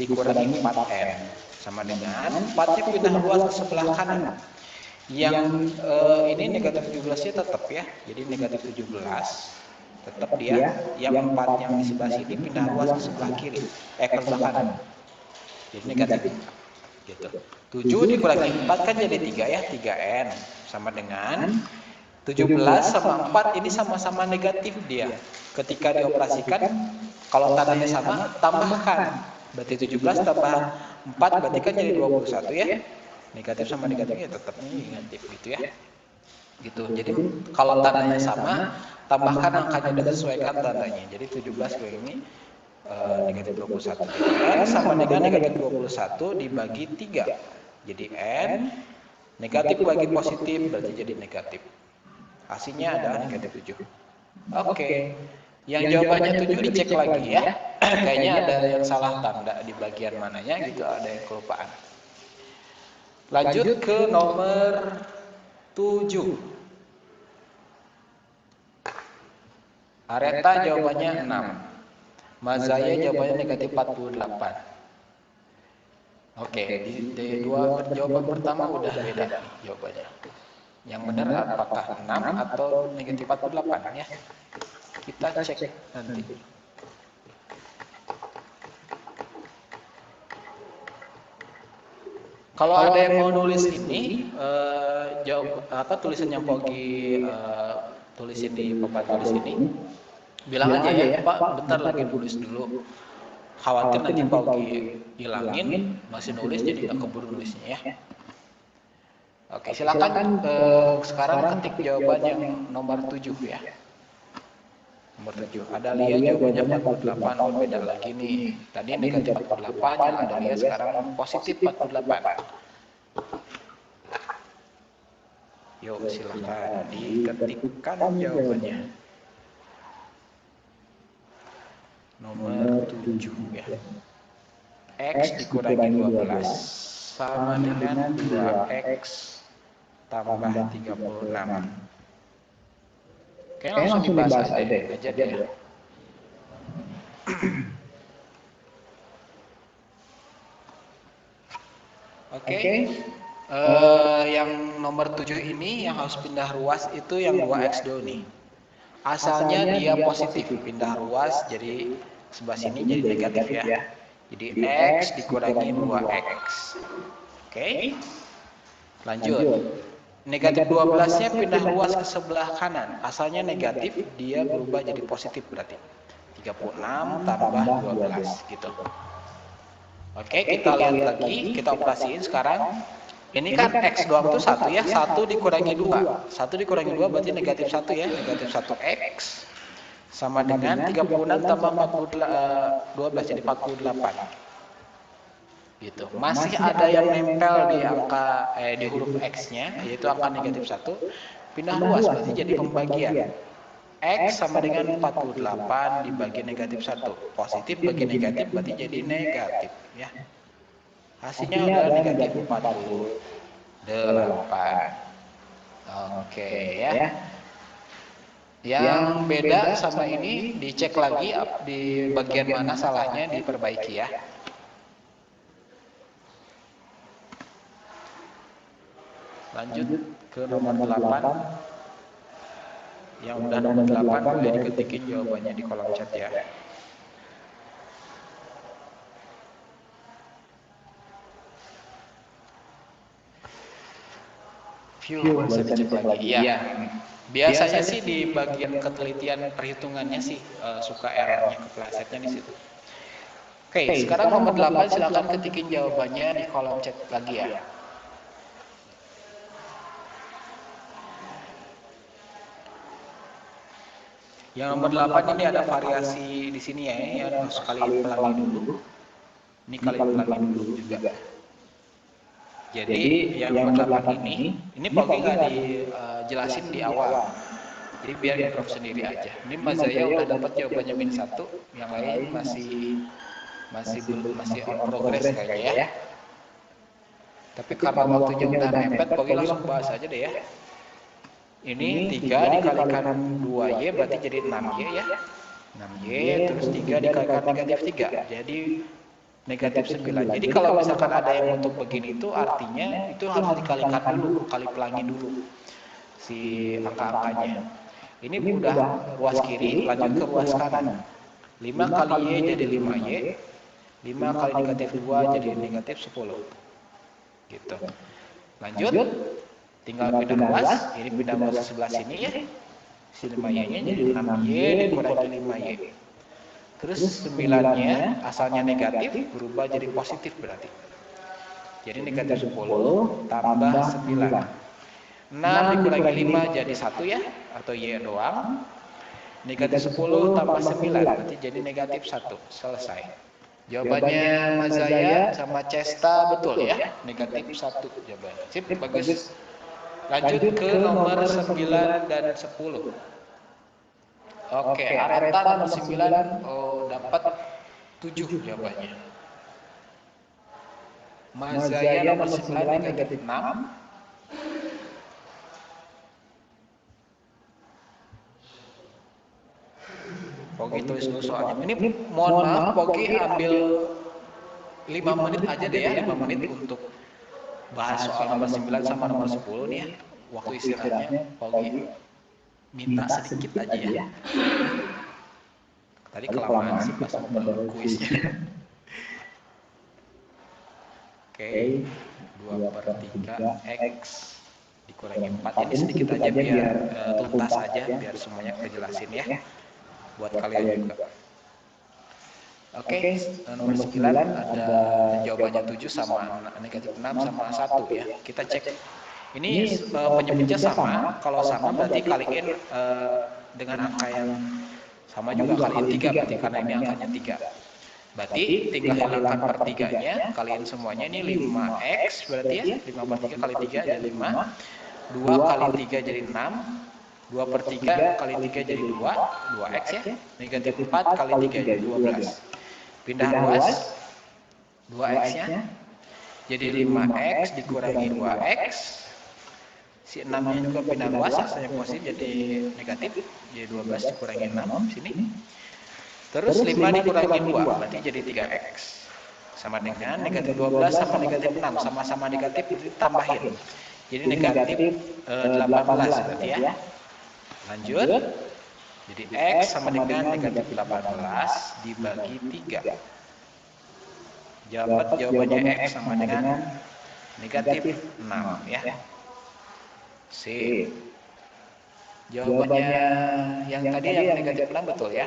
dikurangi 4N sama dengan 4-nya pindah ruas ke sebelah kanan. Yang ini negatif 17-nya tetap ya. Jadi negatif 17 tetap dia, yang 4 yang di sebelah sini pindah ruas ke sebelah kiri, ke sebelah kanan. Jadi negatif. Gitu. 7 dikurangi 4 kan jadi 3 ya, 3N sama dengan 17 sama 4 ini sama-sama negatif dia. Ketika dioperasikan, kalau tandanya sama, tambahkan. Berarti 17 tambah 4 berarti kan jadi 21 ya. Negatif sama negatifnya tetap negatif gitu ya. Gitu. Jadi kalau tandanya sama, tambahkan angkanya dan sesuaikan tandanya. Jadi 17 ini negatif 21. Jadi N sama dengan negatif 21 dibagi 3. Jadi N negatif bagi positif berarti jadi negatif. Hasilnya adalah negatif 7. Oke. Yang jawabannya 7 dicek lagi ya. Kayaknya ada yang salah tanda di bagian mananya gitu, ada yang kelupaan. Lanjut ke nomor 7. Areta jawabannya 6. Mazaya jawabannya negatif 48. Oke, di dua jawaban pertama udah beda nih jawabannya. Yang benar apakah 6 atau negatif 48 ya? Kita cek nanti. Kalau ada yang mau nulis ini, tulisan yang Pogi tulisin di papan tulis ini, bilang aja ya, Pak, bentar lagi nulis dulu. Khawatir nanti Pogi hilangin, masih nulis jadi nggak keburu nulisnya ya. Oke, silakan sekarang ketik jawaban yang nomor 7 ya. Nomor 7. Ada Lia jawabannya 48. Oh, beda lagi nih. Tadi negatif 48, yang ada Lia sekarang positif 48. Yuk silakan diketikkan jawabannya. Nomor 7 ya. X dikurangi 12 sama dengan 2X tambah 36. Kayaknya langsung dibahas aja deh ya. Oke. Yang nomor 7 ini yang harus pindah ruas itu yang 2X dulu nih. Asalnya dia positif, pindah ruas jadi sebelah sini jadi negatif ya. Jadi X dikurangi 2X. Oke. Lanjut. Negatif 12-nya pindah ruas ke sebelah kanan. Asalnya negatif, dia berubah jadi positif berarti. 36 tambah 12 gitu. Oke, kita lihat lagi, kita operasiin sekarang. Ini kan X doang itu 1 ya, 1 dikurangi 2. 1 dikurangi 2 berarti negatif 1 ya, negatif 1X. Sama dengan 36 tambah 12 jadi 48. Gitu. Masih ada yang nempel di angka di huruf X-nya, yaitu angka negatif 1. Pindah ruas berarti jadi pembagian. X sama dengan 48 dibagi negatif 1. Positif bagi negatif berarti jadi negatif ya. Hasilnya adalah negatif 48. Oke ya. Yang beda sama ini dicek lagi di bagian mana salahnya, diperbaiki ya. Lanjut ke nomor 8. Yang udah nomor 8 boleh diketikin jawabannya di kolom chat ya. Bisa dicek lagi. Ya. Biasanya sih di bagian ketelitian perhitungannya sih suka errornya keplesetnya di situ. Oke, sekarang nomor 8 silakan ketikin jawabannya di kolom chat lagi ya. Yang nomor 8 ini ada variasi di sini ya, harus kalian pelangi dulu. Ini kalian pelangi dulu juga. Jadi yang nomor 8 ini Pogi nggak dijelasin di awal. Jadi biar improve sendiri aja. Ini Mas Zaya udah dapat jawabannya -1, yang lain masih on progress kayaknya ya. Tapi karena waktunya udah mepet, Pogi langsung bahas aja deh ya. Ini 3 dikalikan 2Y berarti jadi 6Y ya. 6Y terus 3 dikalikan negatif 3. Jadi negatif 9. Jadi kalau misalkan ada yang untuk begini itu artinya itu harus dikalikan dulu, kali pelangi dulu si angka-angkanya. Ini udah ruas kiri, lanjut ke ruas kanan. 5 kali Y jadi 5Y. 5 kali negatif 2 jadi negatif 10. Gitu. Lanjut. Tinggal pindah ruas, ini pindah ruas ke sebelah sini ya. Si 5Y-nya jadi 6Y dikurangi 5Y. Terus 9-nya asalnya negatif berubah jadi positif berarti. Jadi negatif 10 tambah 9. 6 dikurangi 5 jadi 1 ya, atau Y doang. Negatif 10 tambah 9 berarti jadi negatif 1. Selesai. Jawabannya Mas Zaya sama Cesta betul ya, negatif 1 jawabannya. Sip, bagus. Lanjut ke nomor 9 dan 10. Oke, Areta nomor 9 dapat 7 jawabannya. Mas Zaya nomor 9 negatif 6. Pogi tulis dulu soalnya. Ini mohon maaf, Pogi ambil 5 menit aja deh ya, 5 menit untuk bahas soal nomor 9 sama nomor 10 nih ya. Waktu istirahatnya Pogi minta sedikit aja ya. Tadi kelamaan sih pas ngobrol kuisnya. Oke, 2/3 X dikurangi 4. Ini sedikit aja biar tuntas aja, biar semuanya kejelasin ya. Buat kalian juga. Oke, nomor 9 ada jawabannya 7 sama negatif 6 sama 1 ya. Kita cek. Ini penyebutnya sama. Kalau sama berarti kaliin dengan angka yang sama juga, kaliin 3 berarti karena ini angkanya 3. Berarti tinggal hilangkan per 3-nya, kaliin semuanya. Ini 5X berarti ya, 5/3 kali 3 jadi 5. 2 kali 3 jadi 6, 2/3 kali 3 jadi 2, 2x ya. Negatif 4 kali 3 jadi 12. Pindah ruas, 2x-nya jadi 5x dikurangi 2x. Si 6-nya juga pindah ruas, aksanya positif jadi negatif, jadi 12 dikurangi 6 sini. Terus 5 dikurangi 2, berarti jadi 3x. Sama dengan negatif 12 sama negatif 6, sama-sama negatif, ditambahin. Jadi negatif 18 berarti ya. Lanjut. Jadi x sama dengan negatif 18 dibagi 3. Jawabannya x sama dengan negatif 6 ya. Sip. Jawabannya yang tadi yang negatif 6 betul ya.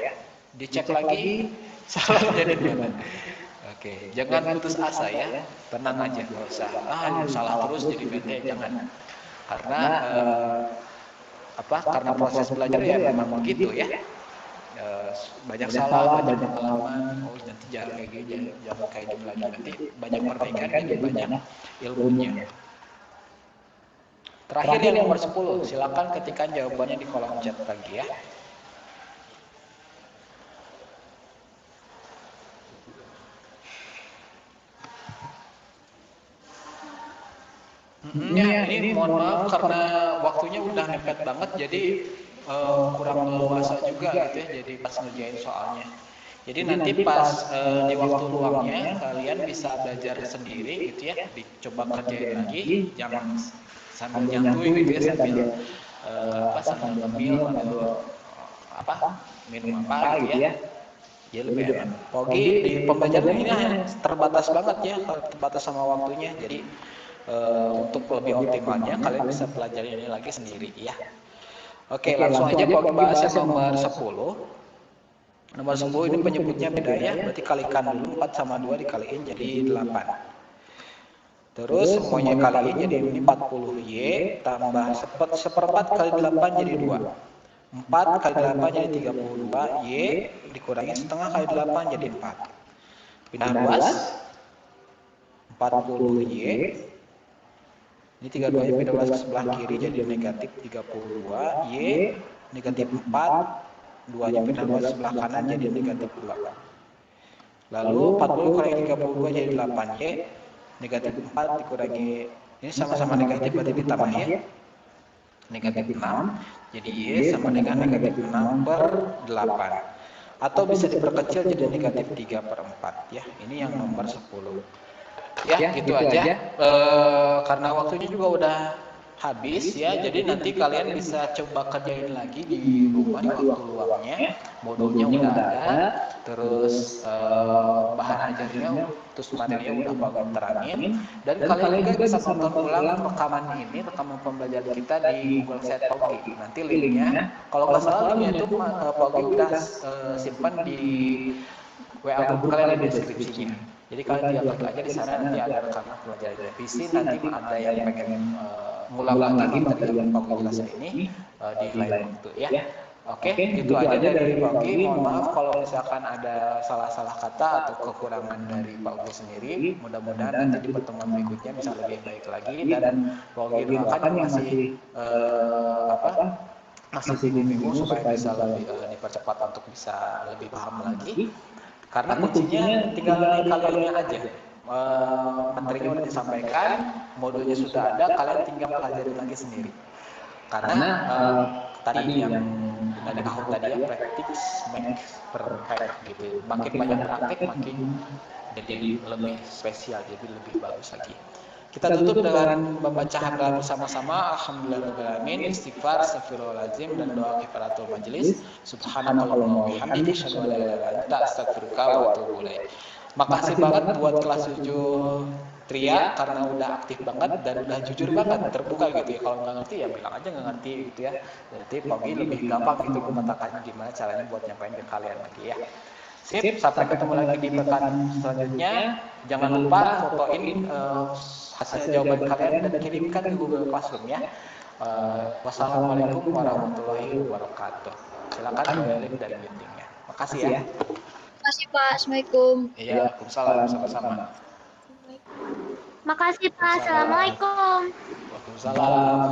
Dicek lagi salahnya di mana. Oke, jangan putus asa ya. Tenang aja, nggak usah. Salah terus jadi bete, jangan. Karena karena proses belajar ya memang begitu ya. Banyak salah, banyak pengalaman. Oh, nanti jangan kayak gini, jangan kayak gini lagi. Nanti banyak perbaikan, jadi banyak ilmunya. Terakhir yang nomor 10, silakan ketikkan jawabannya di kolom chat lagi ya. Ini mohon maaf karena waktunya udah mepet banget, jadi kurang leluasa juga gitu ya, jadi pas ngerjain soalnya. Jadi nanti pas di waktu luangnya kalian bisa belajar sendiri gitu ya, dicoba kerjain lagi, jangan sambil nyantui gitu ya, sambil ngemil atau minum apa gitu ya. Jadi lebih enak. Pogi di pembelajaran ini terbatas banget ya, terbatas sama waktunya. Jadi untuk lebih optimalnya kalian bisa pelajari ini lagi sendiri ya. Oke, langsung aja Pogi bahas yang nomor 10. Nomor 10 ini penyebutnya beda ya, berarti kalikan dulu 4 sama 2 dikaliin jadi 8. Terus semuanya kaliin jadi ini 40Y tambah seperempat kali 8 jadi 2. 4 kali 8 jadi 32, Y dikurangi setengah kali 8 jadi 4. Pindah ruas, 40Y, ini 32-nya pindah ruas ke sebelah kiri jadi negatif 32, Y negatif 4, 2-nya pindah ruas sebelah kanan jadi negatif 2. Lalu 40 kurangi 32 jadi 8Y, negatif 4 dikurangi, ini sama-sama negatif berarti ditambah ya. Negatif 6, jadi Y sama dengan negatif 6/8. Atau bisa diperkecil jadi negatif 3/4 ya. Ini yang nomor 10. Ya, gitu aja. Karena waktunya juga udah habis ya, jadi nanti kalian bisa coba kerjain lagi di rumah di waktu luangnya. Modulnya udah ada, terus bahan ajarnya, terus materinya udah Pak terangin, dan kalian juga bisa nonton ulang rekaman pembelajaran kita di Google Set Pogi. Nanti linknya, kalau nggak salah linknya itu Pogi udah simpan di WA group kalian di deskripsinya. Jadi kalian tinggal klik aja di sana, nanti ada rekaman pelajaran revisi, nanti ada yang pengen ngulang lagi materi yang Pak jelasin ini di lain waktu ya. Oke, gitu aja dari Pak Ugi. Mohon maaf kalau misalkan ada salah-salah kata atau kekurangan dari Pak Ugi sendiri. Mudah-mudahan nanti di pertemuan berikutnya bisa lebih baik lagi, dan Pak Ugi doakan yang masih bingung supaya bisa lebih dipercepat untuk bisa lebih paham lagi. Karena kuncinya tinggal kaliannya aja. Materinya udah disampaikan, modulnya sudah ada, kalian tinggal pelajari lagi sendiri. Karena tadi yang dari tahun tadi ya, practice makes perfect gitu. Makin banyak praktek makin jadi lebih spesial, jadi lebih bagus lagi. Kita tutup dengan membaca hamdalah bersama-sama. Alhamdulillahirobbilalamin, istighfar, astagfirullahaladzim, dan doa kifaratul majelis. Subhanakallahumma wa bihamdika, asyhadu an la ilaha illa anta, astaghfiruka wa atubu ilaik. Makasih banget buat kelas 7 Tria karena udah aktif banget dan udah jujur banget, terbuka gitu ya. Kalau nggak ngerti ya bilang aja nggak ngerti gitu ya. Jadi Pogi lebih gampang gitu memetakannya gimana caranya buat nyampein ke kalian lagi ya. Sip, sampai ketemu lagi di pekan selanjutnya. Jangan lupa fotoin hasil jawaban kalian dan kirimkan ke Google Classroom ya. Wassalamualaikum warahmatullahi wabarakatuh. Silakan kembali dari meetingnya. Makasih ya. Terima kasih Pak. Assalamualaikum. Iya, waalaikumsalam, sama-sama. Makasih Pak. Assalamualaikum. Waalaikumsalam.